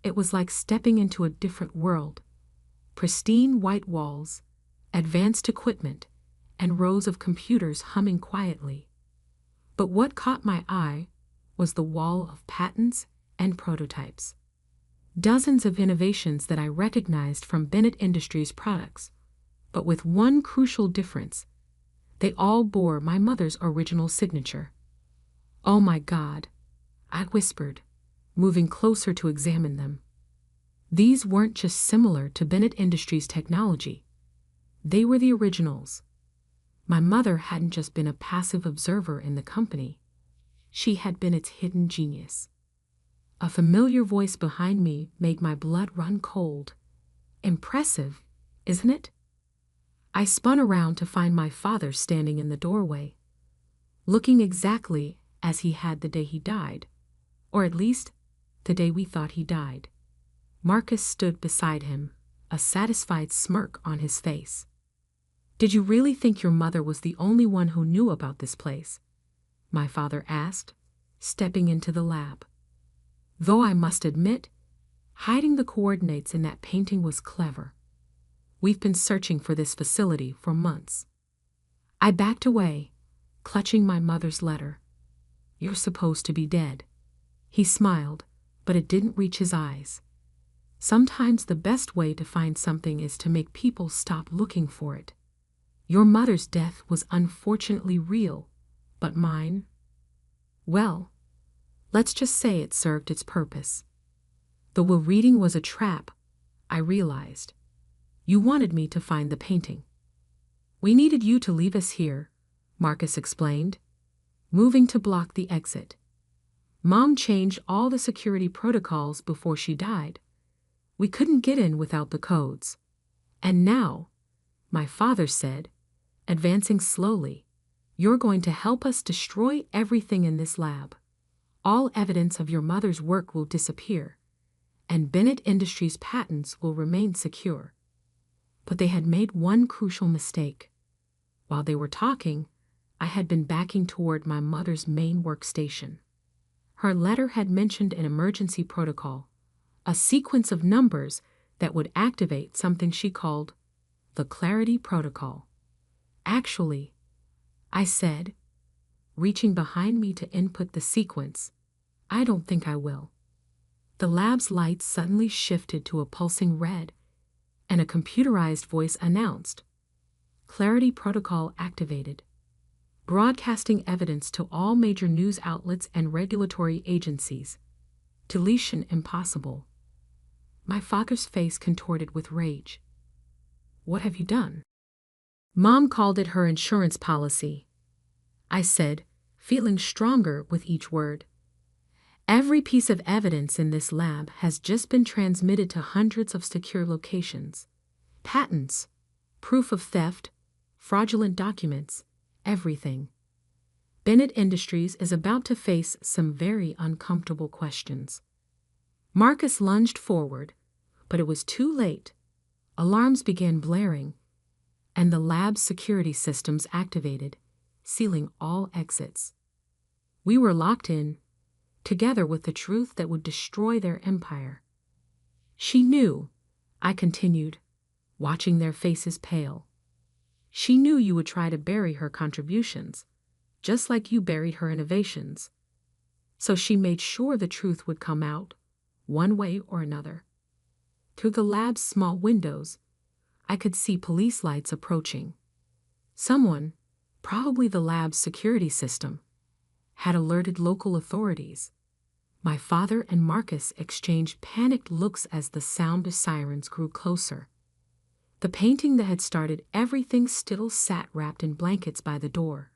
It was like stepping into a different world. Pristine white walls, advanced equipment, and rows of computers humming quietly. But what caught my eye was the wall of patents and prototypes. Dozens of innovations that I recognized from Bennett Industries products, but with one crucial difference. They all bore my mother's original signature. "Oh my God," I whispered, moving closer to examine them. These weren't just similar to Bennett Industries technology. They were the originals. My mother hadn't just been a passive observer in the company. She had been its hidden genius. A familiar voice behind me made my blood run cold. "Impressive, isn't it?" I spun around to find my father standing in the doorway, looking exactly as he had the day he died, or at least the day we thought he died. Marcus stood beside him, a satisfied smirk on his face. "Did you really think your mother was the only one who knew about this place?" my father asked, stepping into the lab. Though I must admit, hiding the coordinates in that painting was clever. We've been searching for this facility for months. I backed away, clutching my mother's letter. "You're supposed to be dead." He smiled, but it didn't reach his eyes. Sometimes the best way to find something is to make people stop looking for it. Your mother's death was unfortunately real, but mine? Well, let's just say it served its purpose. Though the reading was a trap, I realized. You wanted me to find the painting. "We needed you to leave us here," Marcus explained, moving to block the exit. "Mom changed all the security protocols before she died. We couldn't get in without the codes. And now," my father said, advancing slowly, "you're going to help us destroy everything in this lab. All evidence of your mother's work will disappear, and Bennett Industries patents will remain secure." But they had made one crucial mistake. While they were talking, I had been backing toward my mother's main workstation. Her letter had mentioned an emergency protocol, a sequence of numbers that would activate something she called the Clarity Protocol. "Actually," I said, reaching behind me to input the sequence, "I don't think I will." The lab's lights suddenly shifted to a pulsing red, and a computerized voice announced, "Clarity Protocol activated. Broadcasting evidence to all major news outlets and regulatory agencies. Deletion impossible." My father's face contorted with rage. "What have you done?" "Mom called it her insurance policy," I said, feeling stronger with each word. "Every piece of evidence in this lab has just been transmitted to hundreds of secure locations. Patents, proof of theft, fraudulent documents, everything. Bennett Industries is about to face some very uncomfortable questions." Marcus lunged forward, but it was too late. Alarms began blaring, and the lab's security systems activated, sealing all exits. We were locked in, together with the truth that would destroy their empire. "She knew," I continued, watching their faces pale. "She knew you would try to bury her contributions, just like you buried her innovations. So she made sure the truth would come out, one way or another." Through the lab's small windows, I could see police lights approaching. Someone, probably the lab's security system, had alerted local authorities. My father and Marcus exchanged panicked looks as the sound of sirens grew closer. The painting that had started everything still sat wrapped in blankets by the door.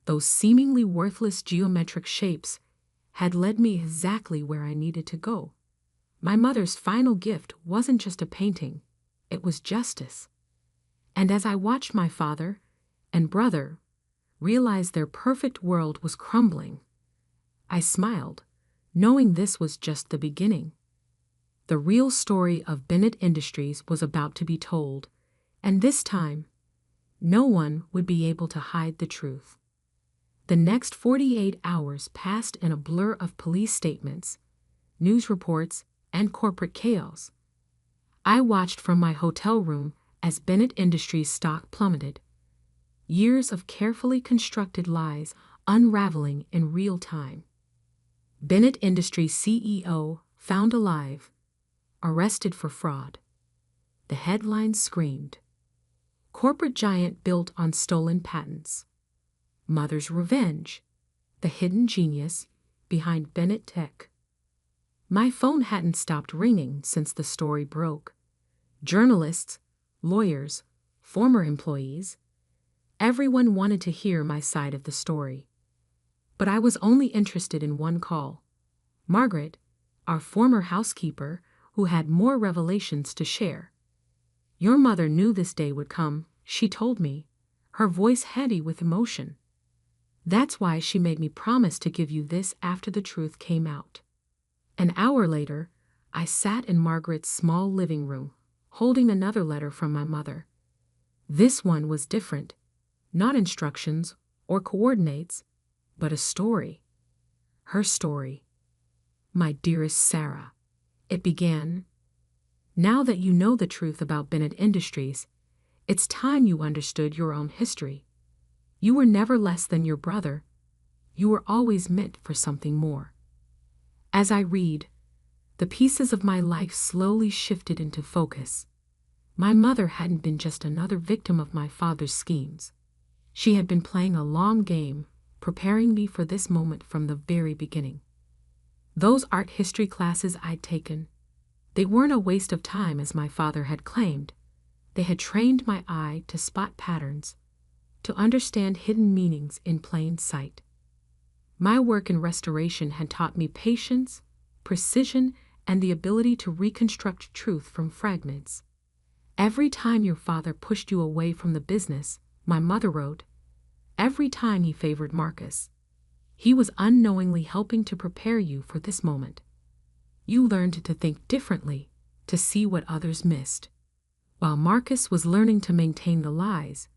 Those seemingly worthless geometric shapes had led me exactly where I needed to go. My mother's final gift wasn't just a painting, it was justice. And as I watched my father and brother realize their perfect world was crumbling, I smiled, knowing this was just the beginning. The real story of Bennett Industries was about to be told, and this time, No one would be able to hide the truth. The next 48 hours passed in a blur of police statements, news reports, and corporate chaos. I watched from my hotel room as Bennett Industries stock plummeted. Years of carefully constructed lies unraveling in real time. Bennett Industries CEO found alive, arrested for fraud. The headlines screamed. Corporate giant built on stolen patents. Mother's revenge, the hidden genius behind Bennett Tech. My phone hadn't stopped ringing since the story broke. Journalists, lawyers, former employees, everyone wanted to hear my side of the story. But I was only interested in one call. Margaret, our former housekeeper, who had more revelations to share. Your mother knew this day would come, she told me, her voice heavy with emotion. That's why she made me promise to give you this after the truth came out. An hour later, I sat in Margaret's small living room, holding another letter from my mother. This one was different, not instructions or coordinates, but a story. Her story. My dearest Sarah, it began. Now that you know the truth about Bennett Industries, it's time you understood your own history. You were never less than your brother. You were always meant for something more. As I read, the pieces of my life slowly shifted into focus. My mother hadn't been just another victim of my father's schemes. She had been playing a long game, preparing me for this moment from the very beginning. Those art history classes I'd taken, they weren't a waste of time as my father had claimed. They had trained my eye to spot patterns, to understand hidden meanings in plain sight. My work in restoration had taught me patience, precision, and the ability to reconstruct truth from fragments. Every time your father pushed you away from the business, my mother wrote, every time he favored Marcus, he was unknowingly helping to prepare you for this moment. You learned to think differently, to see what others missed. While Marcus was learning to maintain the lies,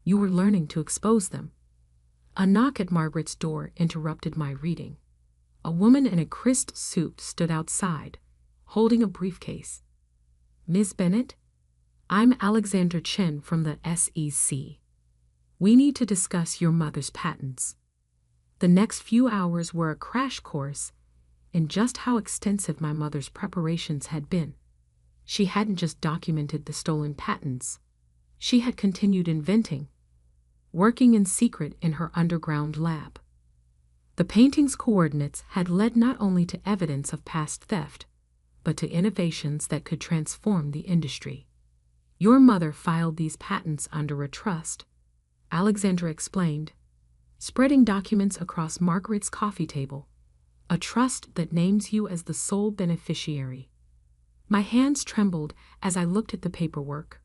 you were learning to expose them. A knock at Margaret's door interrupted my reading. A woman in a crisp suit stood outside, holding a briefcase. Ms. Bennett, I'm Alexander Chen from the SEC. We need to discuss your mother's patents. The next few hours were a crash course in just how extensive my mother's preparations had been. She hadn't just documented the stolen patents. She had continued inventing, working in secret in her underground lab. The painting's coordinates had led not only to evidence of past theft, but to innovations that could transform the industry. Your mother filed these patents under a trust, Alexandra explained, spreading documents across Margaret's coffee table, a trust that names you as the sole beneficiary. My hands trembled as I looked at the paperwork.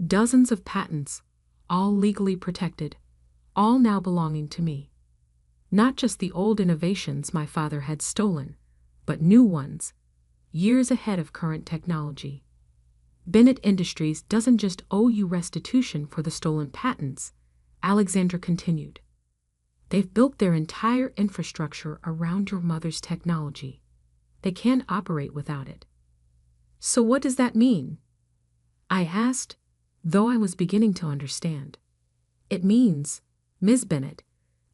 Dozens of patents, all legally protected, all now belonging to me. Not just the old innovations my father had stolen, but new ones, years ahead of current technology. Bennett Industries doesn't just owe you restitution for the stolen patents, Alexandra continued. They've built their entire infrastructure around your mother's technology. They can't operate without it. So what does that mean? I asked, though I was beginning to understand. It means, Ms. Bennett,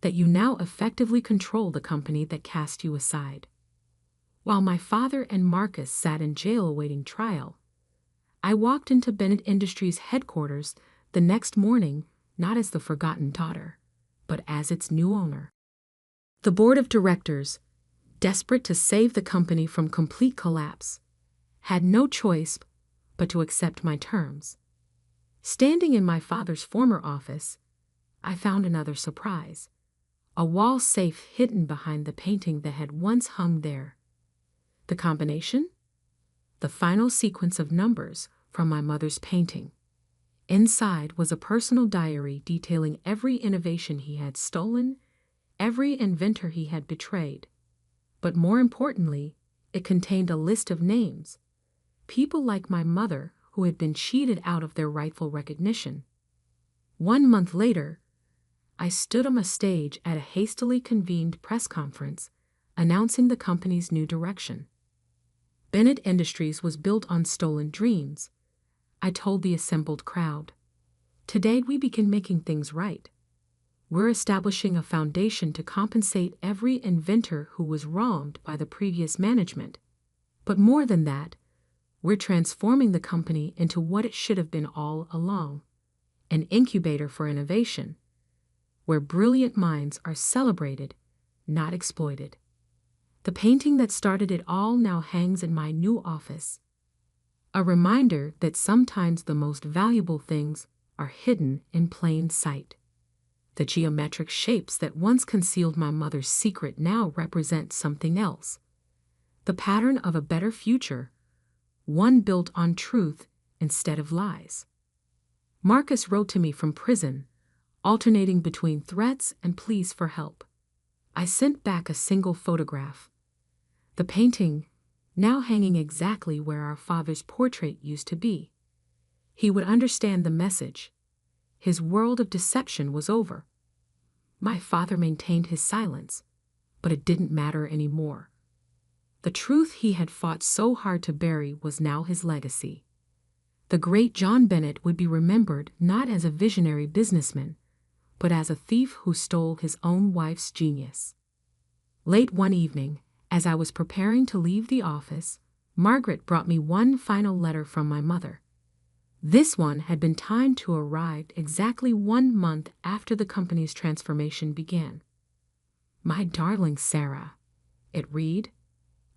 that you now effectively control the company that cast you aside. While my father and Marcus sat in jail awaiting trial, I walked into Bennett Industries headquarters the next morning not as the forgotten daughter, but as its new owner. The board of directors, desperate to save the company from complete collapse, had no choice but to accept my terms. Standing in my father's former office, I found another surprise, a wall safe hidden behind the painting that had once hung there. The combination? The final sequence of numbers from my mother's painting. Inside was a personal diary detailing every innovation he had stolen, every inventor he had betrayed. But more importantly, it contained a list of names, people like my mother who had been cheated out of their rightful recognition. 1 month later, I stood on a stage at a hastily convened press conference announcing the company's new direction. Bennett Industries was built on stolen dreams, I told the assembled crowd. Today we begin making things right. We're establishing a foundation to compensate every inventor who was wronged by the previous management. But more than that, we're transforming the company into what it should have been all along, an incubator for innovation, where brilliant minds are celebrated, not exploited. The painting that started it all now hangs in my new office, a reminder that sometimes the most valuable things are hidden in plain sight. The geometric shapes that once concealed my mother's secret now represent something else, the pattern of a better future, one built on truth instead of lies. Marcus wrote to me from prison, alternating between threats and pleas for help. I sent back a single photograph. The painting, now hanging exactly where our father's portrait used to be. He would understand the message. His world of deception was over. My father maintained his silence, but it didn't matter anymore. The truth he had fought so hard to bury was now his legacy. The great John Bennett would be remembered not as a visionary businessman, but as a thief who stole his own wife's genius. Late one evening, as I was preparing to leave the office, Margaret brought me one final letter from my mother. This one had been timed to arrive exactly 1 month after the company's transformation began. My darling Sarah, it read,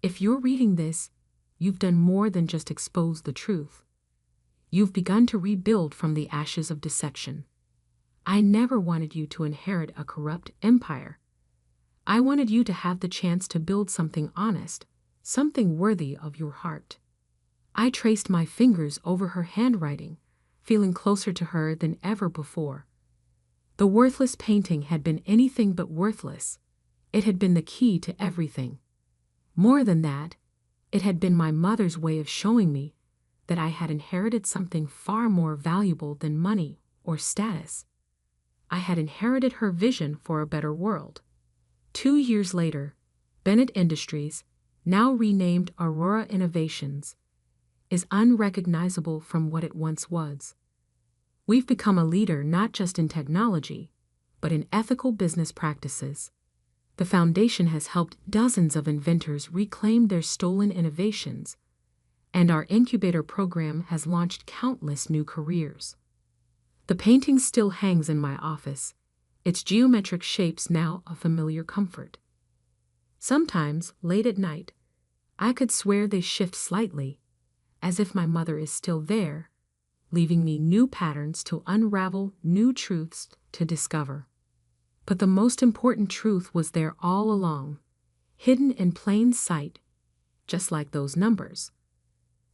if you're reading this, you've done more than just expose the truth. You've begun to rebuild from the ashes of deception. I never wanted you to inherit a corrupt empire. I wanted you to have the chance to build something honest, something worthy of your heart. I traced my fingers over her handwriting, feeling closer to her than ever before. The worthless painting had been anything but worthless. It had been the key to everything. More than that, it had been my mother's way of showing me that I had inherited something far more valuable than money or status. I had inherited her vision for a better world. 2 years later, Bennett Industries, now renamed Aurora Innovations, is unrecognizable from what it once was. We've become a leader not just in technology, but in ethical business practices. The foundation has helped dozens of inventors reclaim their stolen innovations, and our incubator program has launched countless new careers. The painting still hangs in my office, its geometric shapes now a familiar comfort. Sometimes, late at night, I could swear they shift slightly, as if my mother is still there, leaving me new patterns to unravel, new truths to discover. But the most important truth was there all along, hidden in plain sight, just like those numbers.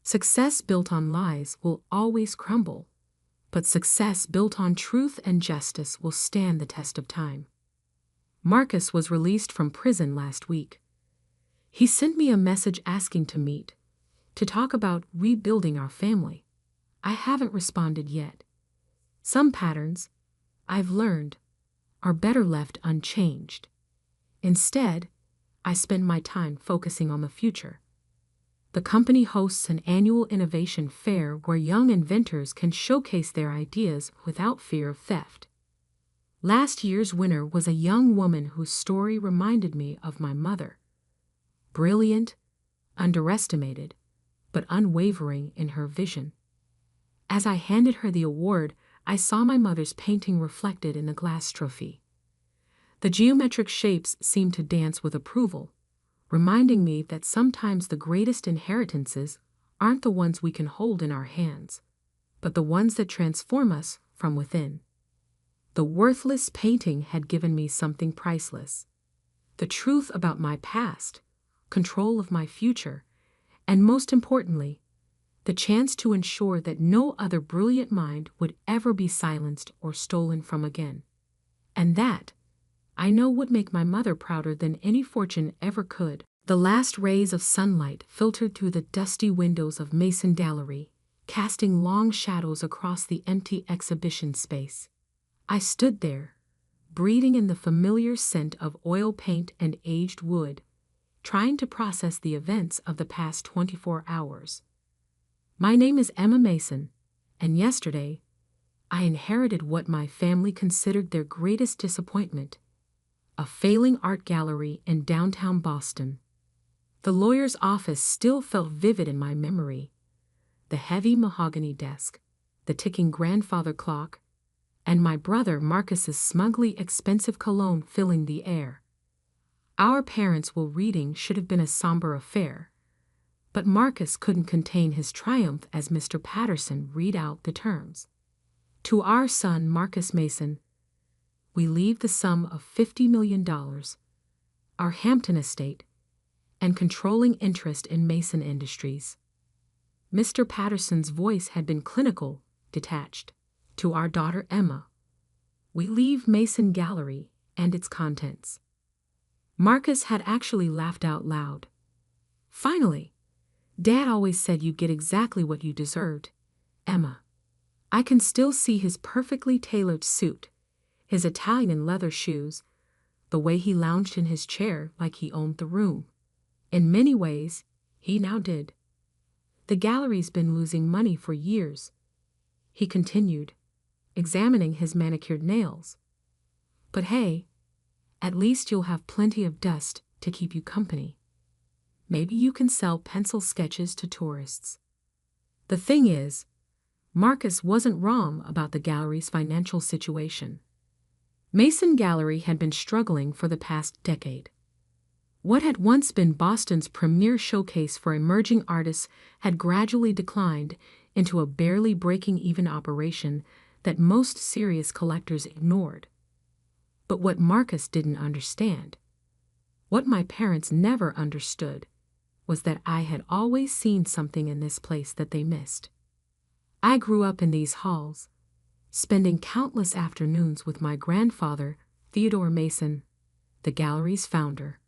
Success built on lies will always crumble, but success built on truth and justice will stand the test of time. Marcus was released from prison last week. He sent me a message asking to meet, to talk about rebuilding our family. I haven't responded yet. Some patterns, I've learned, are better left unchanged. Instead, I spend my time focusing on the future. The company hosts an annual innovation fair where young inventors can showcase their ideas without fear of theft. Last year's winner was a young woman whose story reminded me of my mother. Brilliant, underestimated, but unwavering in her vision. As I handed her the award, I saw my mother's painting reflected in the glass trophy. The geometric shapes seemed to dance with approval, reminding me that sometimes the greatest inheritances aren't the ones we can hold in our hands, but the ones that transform us from within. The worthless painting had given me something priceless: the truth about my past, control of my future, and most importantly, the chance to ensure that no other brilliant mind would ever be silenced or stolen from again. And that, I know, would make my mother prouder than any fortune ever could. The last rays of sunlight filtered through the dusty windows of Mason Gallery, casting long shadows across the empty exhibition space. I stood there, breathing in the familiar scent of oil paint and aged wood, trying to process the events of the past 24 hours. My name is Emma Mason, and yesterday, I inherited what my family considered their greatest disappointment: a failing art gallery in downtown Boston. The lawyer's office still felt vivid in my memory. The heavy mahogany desk, the ticking grandfather clock, and my brother Marcus's smugly expensive cologne filling the air. Our parents' will reading should have been a somber affair, but Marcus couldn't contain his triumph as Mr. Patterson read out the terms. To our son, Marcus Mason, we leave the sum of $50 million, our Hampton estate, and controlling interest in Mason Industries. Mr. Patterson's voice had been clinical, detached. To our daughter Emma, we leave Mason Gallery and its contents. Marcus had actually laughed out loud. Finally, Dad always said you get exactly what you deserved, Emma. I can still see his perfectly tailored suit, his Italian leather shoes, the way he lounged in his chair like he owned the room. In many ways, he now did. The gallery's been losing money for years, he continued, examining his manicured nails. But hey, at least you'll have plenty of dust to keep you company. Maybe you can sell pencil sketches to tourists. The thing is, Marcus wasn't wrong about the gallery's financial situation. Mason Gallery had been struggling for the past decade. What had once been Boston's premier showcase for emerging artists had gradually declined into a barely breaking-even operation that most serious collectors ignored. But what Marcus didn't understand, what my parents never understood, was that I had always seen something in this place that they missed. I grew up in these halls, spending countless afternoons with my grandfather, Theodore Mason, the gallery's founder.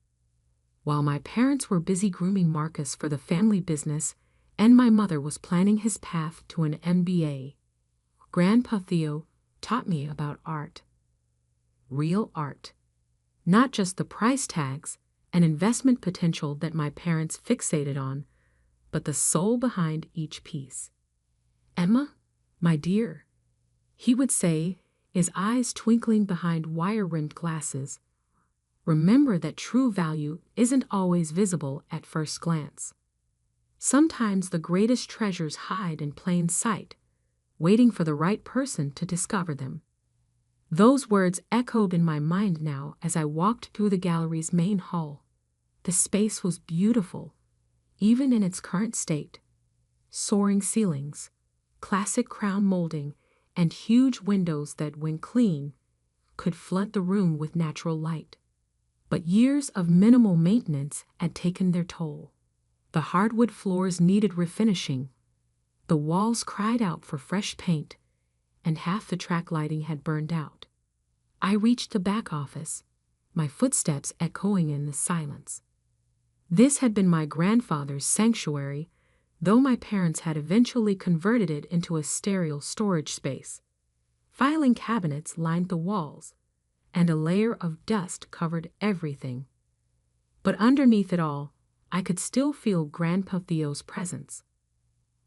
While my parents were busy grooming Marcus for the family business and my mother was planning his path to an MBA, Grandpa Theo taught me about art. Real art. Not just the price tags and investment potential that my parents fixated on, but the soul behind each piece. Emma, my dear, he would say, his eyes twinkling behind wire-rimmed glasses, remember that true value isn't always visible at first glance. Sometimes the greatest treasures hide in plain sight, waiting for the right person to discover them. Those words echoed in my mind now as I walked through the gallery's main hall. The space was beautiful, even in its current state. Soaring ceilings, classic crown molding, and huge windows that, when clean, could flood the room with natural light. But years of minimal maintenance had taken their toll. The hardwood floors needed refinishing. The walls cried out for fresh paint, and half the track lighting had burned out. I reached the back office, my footsteps echoing in the silence. This had been my grandfather's sanctuary, though my parents had eventually converted it into a sterile storage space. Filing cabinets lined the walls, and a layer of dust covered everything. But underneath it all, I could still feel Grandpa Theo's presence.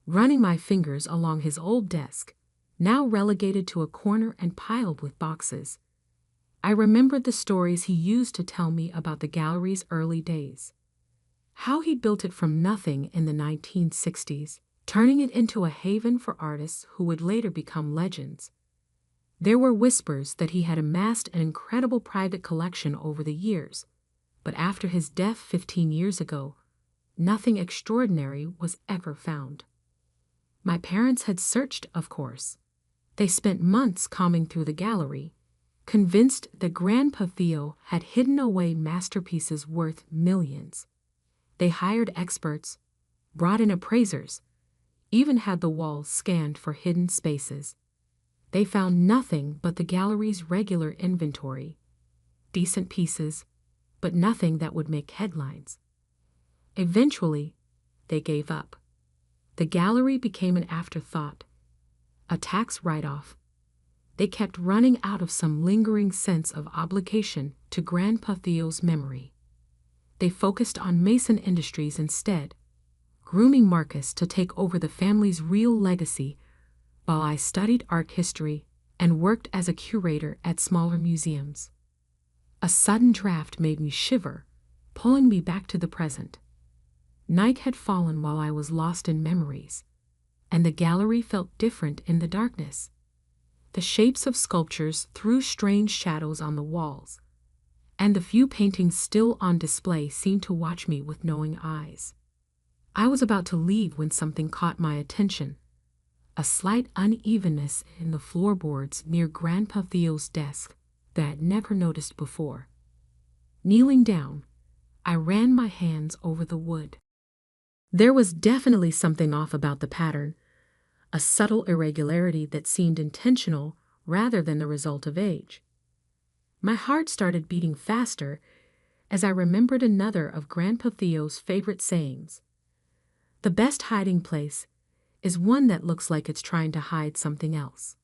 Running my fingers along his old desk, now relegated to a corner and piled with boxes, I remembered the stories he used to tell me about the gallery's early days. How he built it from nothing in the 1960s, turning it into a haven for artists who would later become legends. There were whispers that he had amassed an incredible private collection over the years, but after his death 15 years ago, nothing extraordinary was ever found. My parents had searched, of course. They spent months combing through the gallery, convinced that Grandpa Theo had hidden away masterpieces worth millions. They hired experts, brought in appraisers, even had the walls scanned for hidden spaces. They found nothing but the gallery's regular inventory, decent pieces, but nothing that would make headlines. Eventually, they gave up. The gallery became an afterthought, a tax write-off. They kept running out of some lingering sense of obligation to Grandpa Theo's memory. They focused on Mason Industries instead, grooming Marcus to take over the family's real legacy, while I studied art history and worked as a curator at smaller museums. A sudden draft made me shiver, pulling me back to the present. Night had fallen while I was lost in memories, and the gallery felt different in the darkness. The shapes of sculptures threw strange shadows on the walls, and the few paintings still on display seemed to watch me with knowing eyes. I was about to leave when something caught my attention, a slight unevenness in the floorboards near Grandpa Theo's desk that I had never noticed before. Kneeling down, I ran my hands over the wood. There was definitely something off about the pattern, a subtle irregularity that seemed intentional rather than the result of age. My heart started beating faster as I remembered another of Grandpa Theo's favorite sayings. The best hiding place is one that looks like it's trying to hide something else.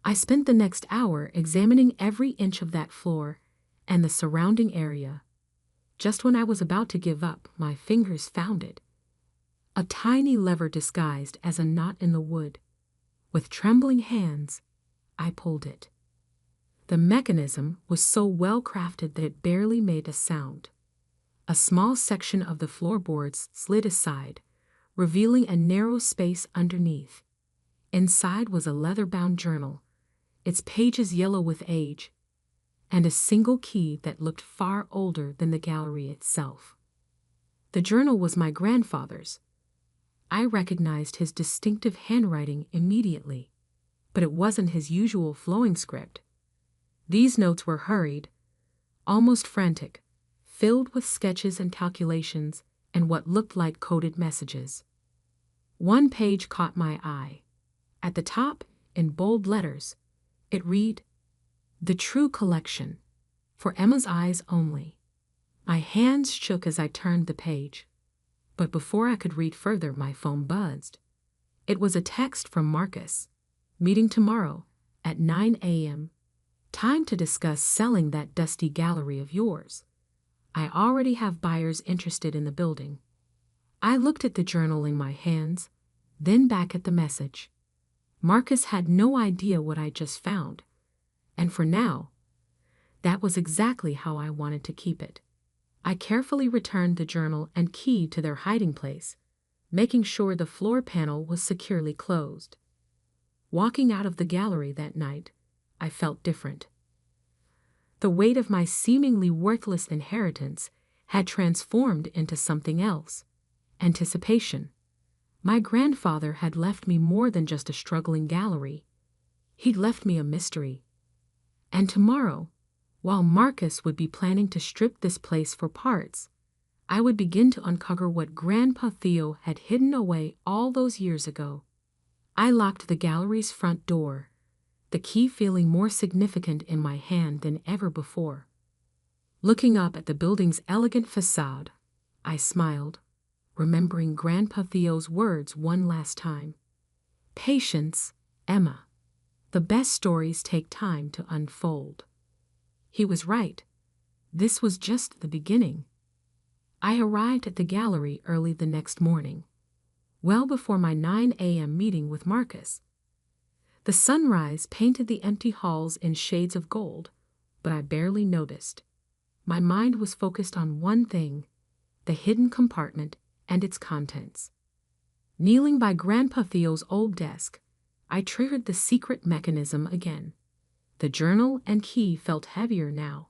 I spent the next hour examining every inch of that floor and the surrounding area. Just when I was about to give up, my fingers found it. A tiny lever disguised as a knot in the wood. With trembling hands, I pulled it. The mechanism was so well crafted that it barely made a sound. A small section of the floorboards slid aside, revealing a narrow space underneath. Inside was a leather-bound journal, its pages yellow with age, and a single key that looked far older than the gallery itself. The journal was my grandfather's. I recognized his distinctive handwriting immediately, but it wasn't his usual flowing script. These notes were hurried, almost frantic, filled with sketches and calculations and what looked like coded messages. One page caught my eye. At the top, in bold letters, it read, "The True Collection, for Emma's eyes only." My hands shook as I turned the page, but before I could read further, my phone buzzed. It was a text from Marcus. "Meeting tomorrow at 9 a.m. Time to discuss selling that dusty gallery of yours. I already have buyers interested in the building." I looked at the journal in my hands, then back at the message. Marcus had no idea what I just found, and for now, that was exactly how I wanted to keep it. I carefully returned the journal and key to their hiding place, making sure the floor panel was securely closed. Walking out of the gallery that night, I felt different. The weight of my seemingly worthless inheritance had transformed into something else: anticipation. My grandfather had left me more than just a struggling gallery. He'd left me a mystery. And tomorrow, while Marcus would be planning to strip this place for parts, I would begin to uncover what Grandpa Theo had hidden away all those years ago. I locked the gallery's front door, the key feeling more significant in my hand than ever before. Looking up at the building's elegant facade, I smiled, remembering Grandpa Theo's words one last time. "Patience, Emma. The best stories take time to unfold." He was right. This was just the beginning. I arrived at the gallery early the next morning, well before my 9 a.m. meeting with Marcus. The sunrise painted the empty halls in shades of gold, but I barely noticed. My mind was focused on one thing: the hidden compartment and its contents. Kneeling by Grandpa Theo's old desk, I triggered the secret mechanism again. The journal and key felt heavier now,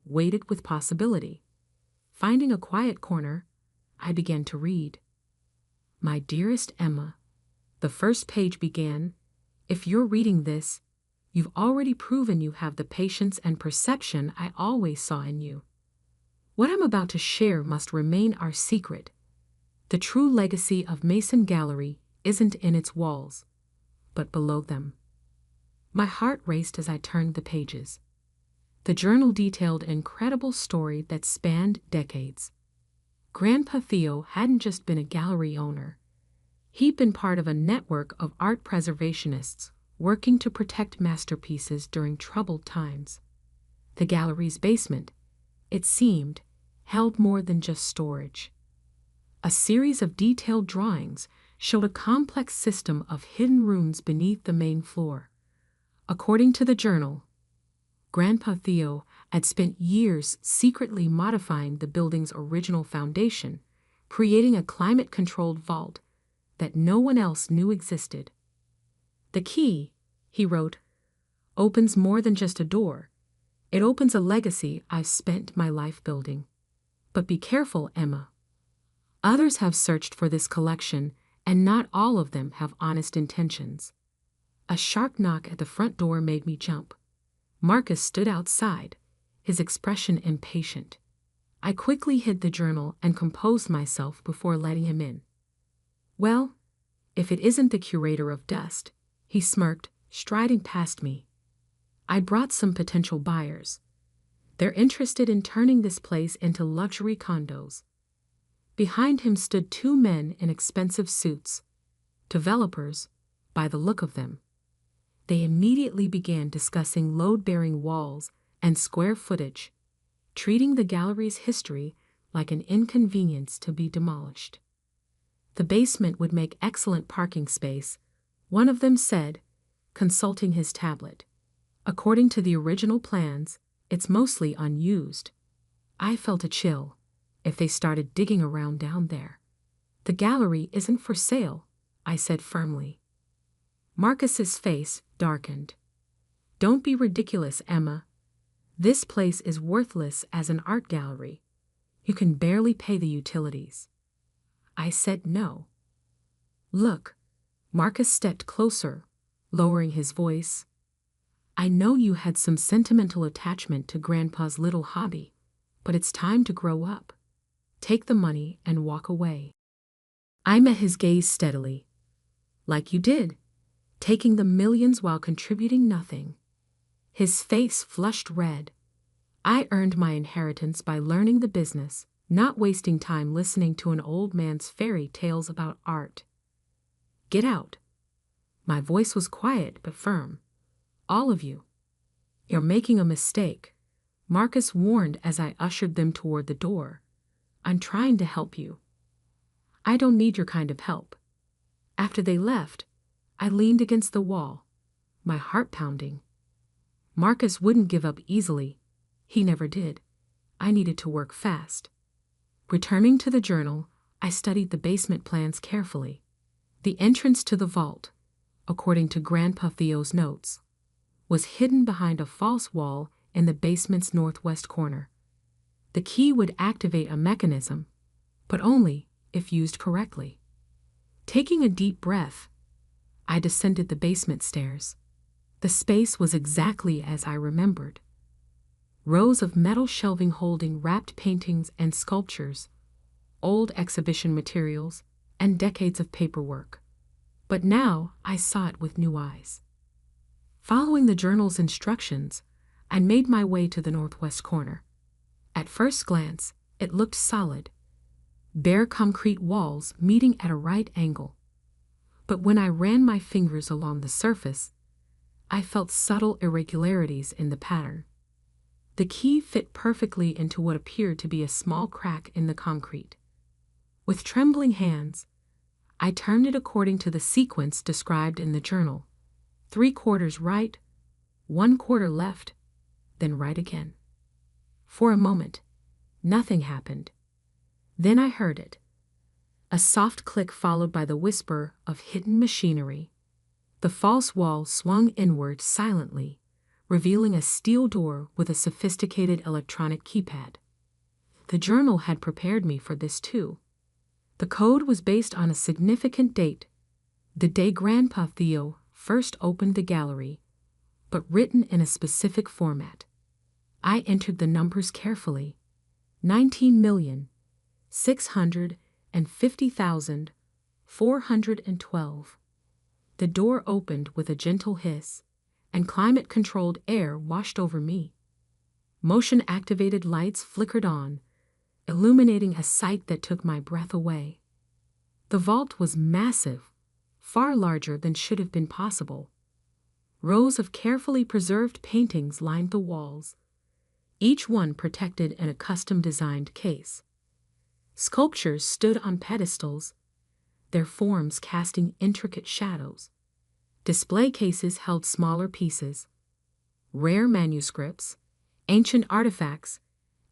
weighted with possibility. Finding a quiet corner, I began to read. "My dearest Emma," the first page began, "if you're reading this, you've already proven you have the patience and perception I always saw in you. What I'm about to share must remain our secret. The true legacy of Mason Gallery isn't in its walls, but below them." My heart raced as I turned the pages. The journal detailed an incredible story that spanned decades. Grandpa Theo hadn't just been a gallery owner. He'd been part of a network of art preservationists working to protect masterpieces during troubled times. The gallery's basement, it seemed, held more than just storage. A series of detailed drawings showed a complex system of hidden rooms beneath the main floor. According to the journal, Grandpa Theo had spent years secretly modifying the building's original foundation, creating a climate-controlled vault that no one else knew existed. The key, he wrote, opens more than just a door. It opens a legacy I've spent my life building. But be careful, Emma. Others have searched for this collection, and not all of them have honest intentions. A sharp knock at the front door made me jump. Marcus stood outside, his expression impatient. I quickly hid the journal and composed myself before letting him in. Well, if it isn't the curator of dust, he smirked, striding past me. I brought some potential buyers. They're interested in turning this place into luxury condos. Behind him stood two men in expensive suits, developers, by the look of them. They immediately began discussing load-bearing walls and square footage, treating the gallery's history like an inconvenience to be demolished. The basement would make excellent parking space, one of them said, consulting his tablet. According to the original plans, it's mostly unused. I felt a chill if they started digging around down there. The gallery isn't for sale, I said firmly. Marcus's face darkened. Don't be ridiculous, Emma. This place is worthless as an art gallery. You can barely pay the utilities. I said no. Look, Marcus stepped closer, lowering his voice. I know you had some sentimental attachment to Grandpa's little hobby, but it's time to grow up. Take the money and walk away. I met his gaze steadily. Like you did, taking the millions while contributing nothing. His face flushed red. I earned my inheritance by learning the business, not wasting time listening to an old man's fairy tales about art. Get out. My voice was quiet but firm. All of you. You're making a mistake, Marcus warned as I ushered them toward the door. I'm trying to help you. I don't need your kind of help. After they left, I leaned against the wall, my heart pounding. Marcus wouldn't give up easily. He never did. I needed to work fast. Returning to the journal, I studied the basement plans carefully. The entrance to the vault, according to Grandpa Theo's notes, was hidden behind a false wall in the basement's northwest corner. The key would activate a mechanism, but only if used correctly. Taking a deep breath, I descended the basement stairs. The space was exactly as I remembered. Rows of metal shelving holding wrapped paintings and sculptures, old exhibition materials, and decades of paperwork. But now I saw it with new eyes. Following the journal's instructions, I made my way to the northwest corner. At first glance, it looked solid, bare concrete walls meeting at a right angle. But when I ran my fingers along the surface, I felt subtle irregularities in the pattern. The key fit perfectly into what appeared to be a small crack in the concrete. With trembling hands, I turned it according to the sequence described in the journal. 3/4 right, 1/4 left, then right again. For a moment, nothing happened. Then I heard it. A soft click followed by the whisper of hidden machinery. The false wall swung inward silently, revealing a steel door with a sophisticated electronic keypad. The journal had prepared me for this too. The code was based on a significant date, the day Grandpa Theo first opened the gallery, but written in a specific format. I entered the numbers carefully. 19,650,412. The door opened with a gentle hiss, and climate-controlled air washed over me. Motion-activated lights flickered on, illuminating a sight that took my breath away. The vault was massive, far larger than should have been possible. Rows of carefully preserved paintings lined the walls, each one protected in a custom-designed case. Sculptures stood on pedestals, their forms casting intricate shadows. Display cases held smaller pieces, rare manuscripts, ancient artifacts,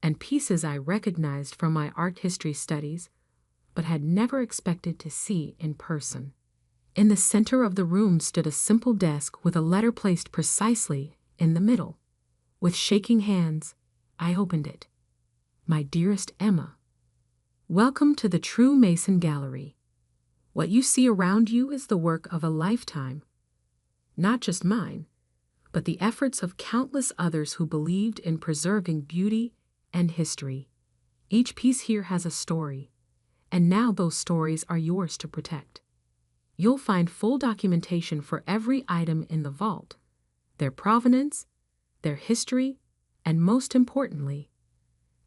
and pieces I recognized from my art history studies, but had never expected to see in person. In the center of the room stood a simple desk with a letter placed precisely in the middle. With shaking hands, I opened it. My dearest Emma, welcome to the True Mason Gallery. What you see around you is the work of a lifetime. Not just mine, but the efforts of countless others who believed in preserving beauty and history. Each piece here has a story, and now those stories are yours to protect. You'll find full documentation for every item in the vault, their provenance, their history, and most importantly,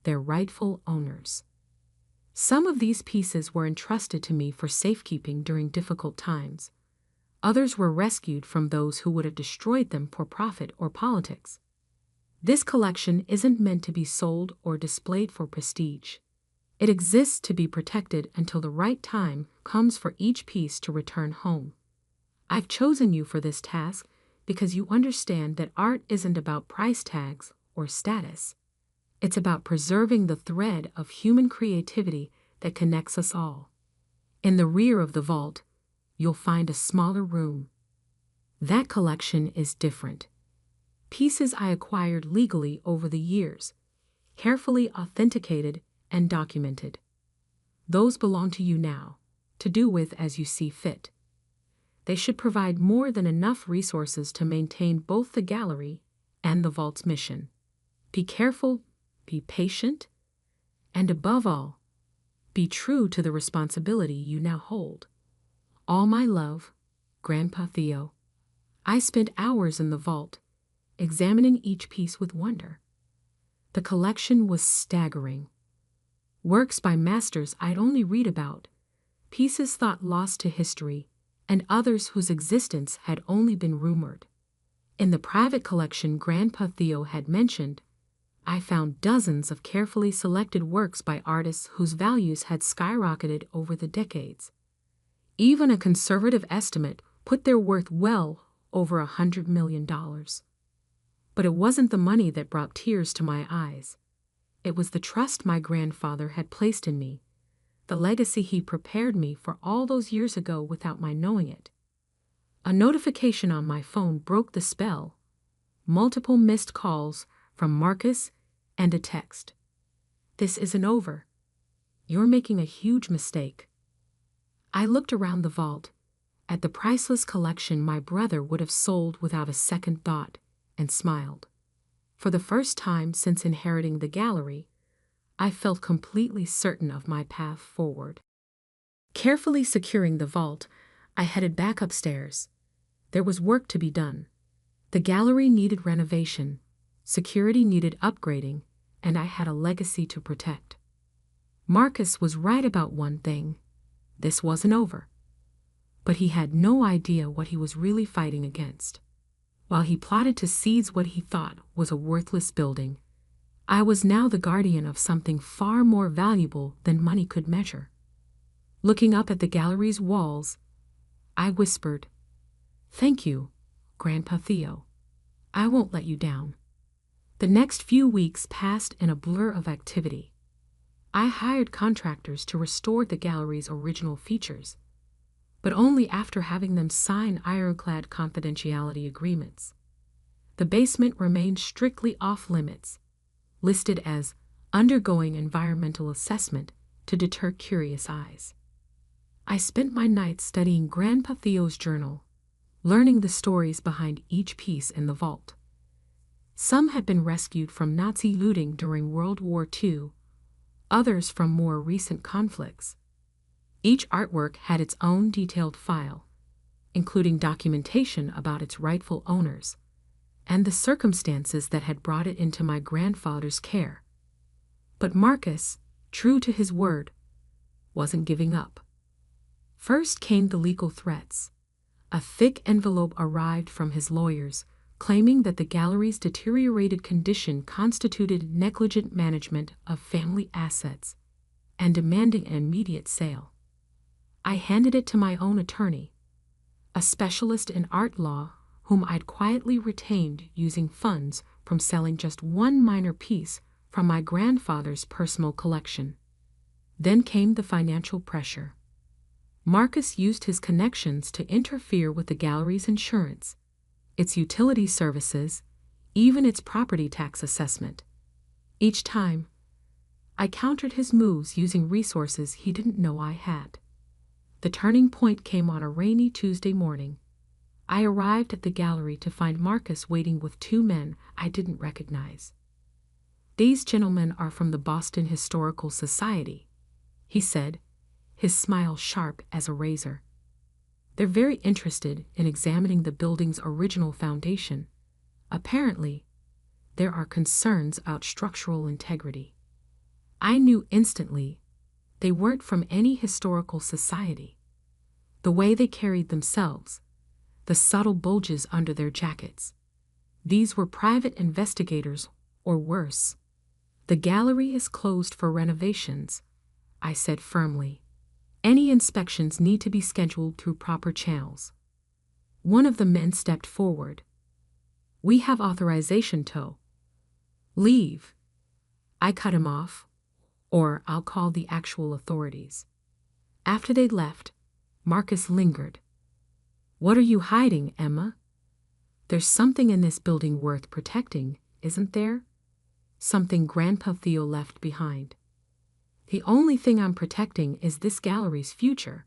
their rightful owners. Some of these pieces were entrusted to me for safekeeping during difficult times. Others were rescued from those who would have destroyed them for profit or politics. This collection isn't meant to be sold or displayed for prestige. It exists to be protected until the right time comes for each piece to return home. I've chosen you for this task because you understand that art isn't about price tags or status. It's about preserving the thread of human creativity that connects us all. In the rear of the vault, you'll find a smaller room. That collection is different. Pieces I acquired legally over the years, carefully authenticated and documented. Those belong to you now, to do with as you see fit. They should provide more than enough resources to maintain both the gallery and the vault's mission. Be careful, be patient, and above all, be true to the responsibility you now hold. All my love, Grandpa Theo. I spent hours in the vault, examining each piece with wonder. The collection was staggering. Works by masters I'd only read about, pieces thought lost to history, and others whose existence had only been rumored. In the private collection Grandpa Theo had mentioned, I found dozens of carefully selected works by artists whose values had skyrocketed over the decades. Even a conservative estimate put their worth well over $100 million. But it wasn't the money that brought tears to my eyes. It was the trust my grandfather had placed in me, the legacy he prepared me for all those years ago without my knowing it. A notification on my phone broke the spell. Multiple missed calls from Marcus and a text. This isn't over. You're making a huge mistake. I looked around the vault, at the priceless collection my brother would have sold without a second thought, and smiled. For the first time since inheriting the gallery, I felt completely certain of my path forward. Carefully securing the vault, I headed back upstairs. There was work to be done. The gallery needed renovation, security needed upgrading, and I had a legacy to protect. Marcus was right about one thing. This wasn't over. But he had no idea what he was really fighting against. While he plotted to seize what he thought was a worthless building, I was now the guardian of something far more valuable than money could measure. Looking up at the gallery's walls, I whispered, "Thank you, Grandpa Theo. I won't let you down." The next few weeks passed in a blur of activity. I hired contractors to restore the gallery's original features, but only after having them sign ironclad confidentiality agreements. The basement remained strictly off-limits, listed as undergoing environmental assessment to deter curious eyes. I spent my nights studying Grandpa Theo's journal, learning the stories behind each piece in the vault. Some had been rescued from Nazi looting during World War II, others from more recent conflicts. Each artwork had its own detailed file, including documentation about its rightful owners and the circumstances that had brought it into my grandfather's care. But Marcus, true to his word, wasn't giving up. First came the legal threats. A thick envelope arrived from his lawyers, claiming that the gallery's deteriorated condition constituted negligent management of family assets and demanding an immediate sale. I handed it to my own attorney, a specialist in art law whom I'd quietly retained using funds from selling just one minor piece from my grandfather's personal collection. Then came the financial pressure. Marcus used his connections to interfere with the gallery's insurance, its utility services, even its property tax assessment. Each time, I countered his moves using resources he didn't know I had. The turning point came on a rainy Tuesday morning. I arrived at the gallery to find Marcus waiting with two men I didn't recognize. "These gentlemen are from the Boston Historical Society," he said, his smile sharp as a razor. "They're very interested in examining the building's original foundation. Apparently, there are concerns about structural integrity." I knew instantly they weren't from any historical society. The way they carried themselves, the subtle bulges under their jackets. These were private investigators, or worse. "The gallery is closed for renovations," I said firmly. "Any inspections need to be scheduled through proper channels." One of the men stepped forward. "We have authorization to leave." I cut him off, "or I'll call the actual authorities." After they left, Marcus lingered. "What are you hiding, Emma? There's something in this building worth protecting, isn't there? Something Grandpa Theo left behind." "The only thing I'm protecting is this gallery's future,"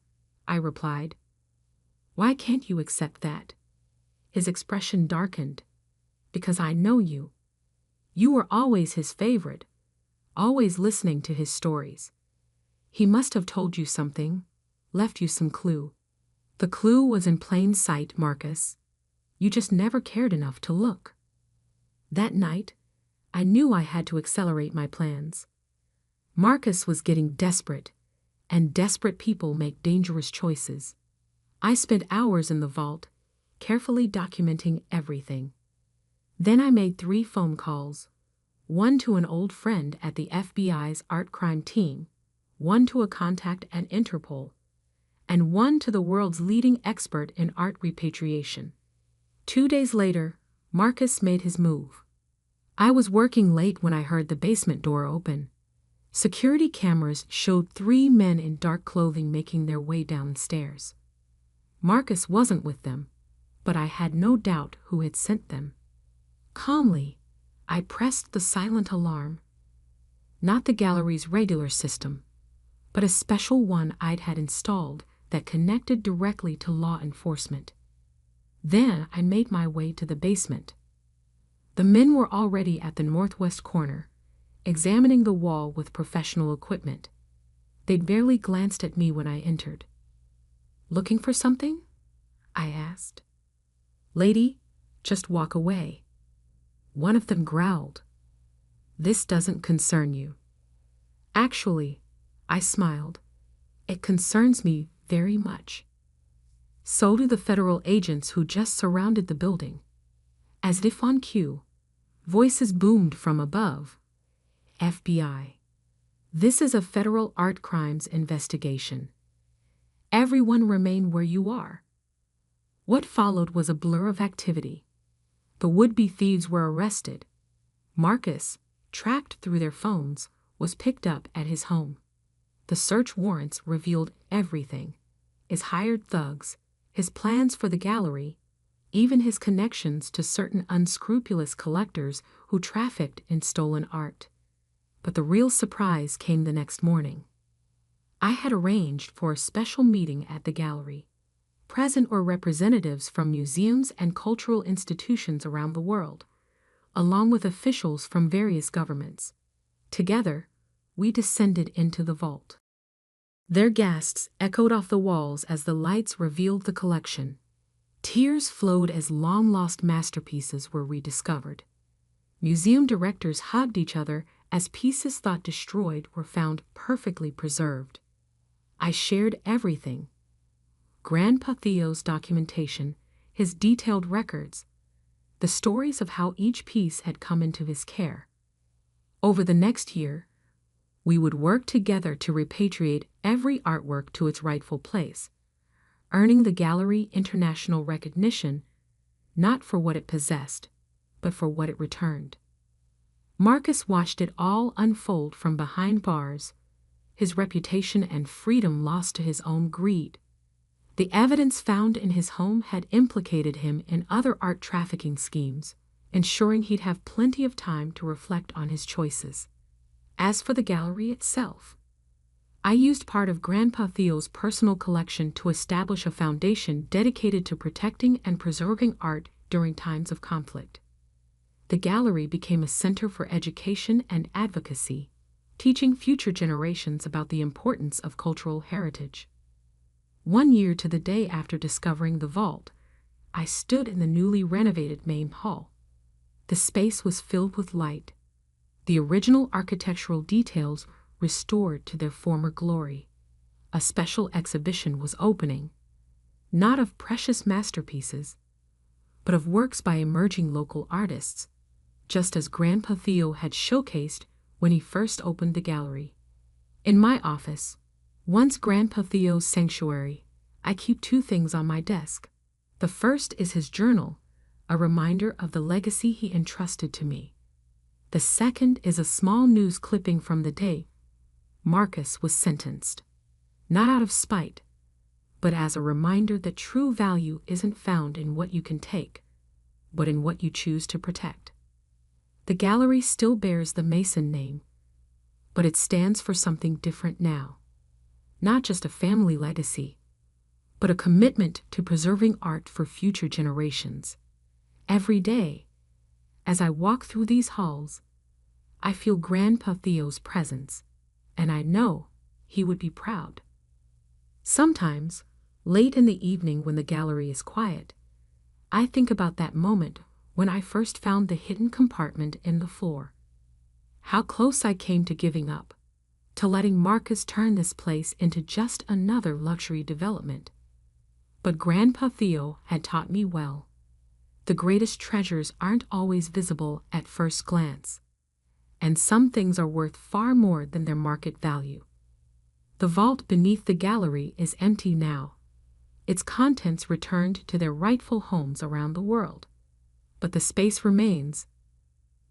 I replied. "Why can't you accept that?" His expression darkened. "Because I know you. You were always his favorite, always listening to his stories. He must have told you something, left you some clue. The clue was in plain sight, Marcus. You just never cared enough to look." That night, I knew I had to accelerate my plans. Marcus was getting desperate, and desperate people make dangerous choices. I spent hours in the vault, carefully documenting everything. Then I made 3 phone calls, one to an old friend at the FBI's art crime team, one to a contact at Interpol, and one to the world's leading expert in art repatriation. 2 days later, Marcus made his move. I was working late when I heard the basement door open. Security cameras showed 3 men in dark clothing making their way downstairs. Marcus wasn't with them, but I had no doubt who had sent them. Calmly, I pressed the silent alarm. Not the gallery's regular system, but a special one I'd had installed that connected directly to law enforcement. Then I made my way to the basement. The men were already at the northwest corner, examining the wall with professional equipment. They'd barely glanced at me when I entered. "Looking for something?" I asked. "Lady, just walk away." One of them growled. "This doesn't concern you." "Actually," I smiled, "it concerns me very much. So do the federal agents who just surrounded the building." As if on cue, voices boomed from above. "FBI. This is a federal art crimes investigation. Everyone remain where you are." What followed was a blur of activity. The would-be thieves were arrested. Marcus, tracked through their phones, was picked up at his home. The search warrants revealed everything: his hired thugs, his plans for the gallery, even his connections to certain unscrupulous collectors who trafficked in stolen art. But the real surprise came the next morning. I had arranged for a special meeting at the gallery. Present were representatives from museums and cultural institutions around the world, along with officials from various governments. Together, we descended into the vault. Their gasps echoed off the walls as the lights revealed the collection. Tears flowed as long-lost masterpieces were rediscovered. Museum directors hugged each other as pieces thought destroyed were found perfectly preserved. I shared everything: Grandpa Theo's documentation, his detailed records, the stories of how each piece had come into his care. Over the next year, we would work together to repatriate every artwork to its rightful place, earning the gallery international recognition not for what it possessed, but for what it returned. Marcus watched it all unfold from behind bars, his reputation and freedom lost to his own greed. The evidence found in his home had implicated him in other art trafficking schemes, ensuring he'd have plenty of time to reflect on his choices. As for the gallery itself, I used part of Grandpa Theo's personal collection to establish a foundation dedicated to protecting and preserving art during times of conflict. The gallery became a center for education and advocacy, teaching future generations about the importance of cultural heritage. 1 year to the day after discovering the vault, I stood in the newly renovated main hall. The space was filled with light, the original architectural details restored to their former glory. A special exhibition was opening, not of precious masterpieces, but of works by emerging local artists, just as Grandpa Theo had showcased when he first opened the gallery. In my office, once Grandpa Theo's sanctuary, I keep 2 things on my desk. The first is his journal, a reminder of the legacy he entrusted to me. The second is a small news clipping from the day Marcus was sentenced, not out of spite, but as a reminder that true value isn't found in what you can take, but in what you choose to protect. The gallery still bears the Mason name, but it stands for something different now. Not just a family legacy, but a commitment to preserving art for future generations. Every day, as I walk through these halls, I feel Grandpa Theo's presence, and I know he would be proud. Sometimes, late in the evening when the gallery is quiet, I think about that moment when I first found the hidden compartment in the floor. How close I came to giving up, to letting Marcus turn this place into just another luxury development. But Grandpa Theo had taught me well. The greatest treasures aren't always visible at first glance, and some things are worth far more than their market value. The vault beneath the gallery is empty now, its contents returned to their rightful homes around the world. But the space remains,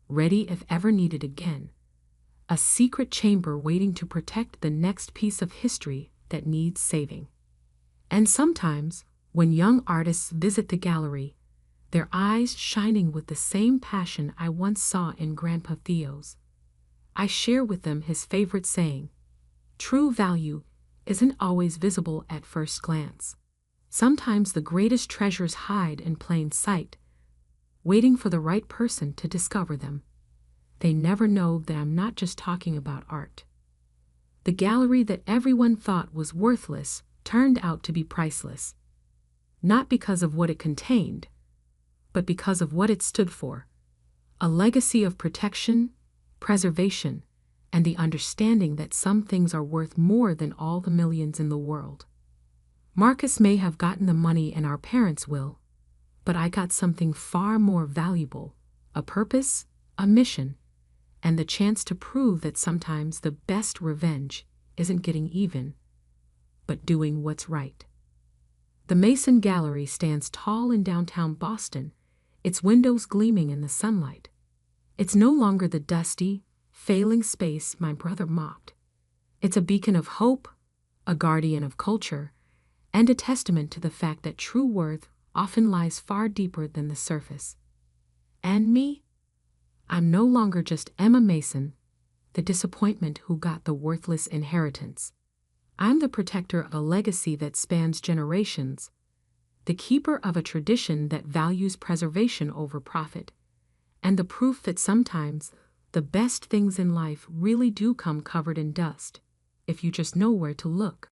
ready if ever needed again, a secret chamber waiting to protect the next piece of history that needs saving. And sometimes, when young artists visit the gallery, their eyes shining with the same passion I once saw in Grandpa Theo's, I share with them his favorite saying, "True value isn't always visible at first glance. Sometimes the greatest treasures hide in plain sight, waiting for the right person to discover them." They never know that I'm not just talking about art. The gallery that everyone thought was worthless turned out to be priceless, not because of what it contained, but because of what it stood for: a legacy of protection, preservation, and the understanding that some things are worth more than all the millions in the world. Marcus may have gotten the money in our parents' will, but I got something far more valuable: a purpose, a mission, and the chance to prove that sometimes the best revenge isn't getting even, but doing what's right. The Mason Gallery stands tall in downtown Boston, its windows gleaming in the sunlight. It's no longer the dusty, failing space my brother mocked. It's a beacon of hope, a guardian of culture, and a testament to the fact that true worth often lies far deeper than the surface. And me? I'm no longer just Emma Mason, the disappointment who got the worthless inheritance. I'm the protector of a legacy that spans generations, the keeper of a tradition that values preservation over profit, and the proof that sometimes the best things in life really do come covered in dust, if you just know where to look.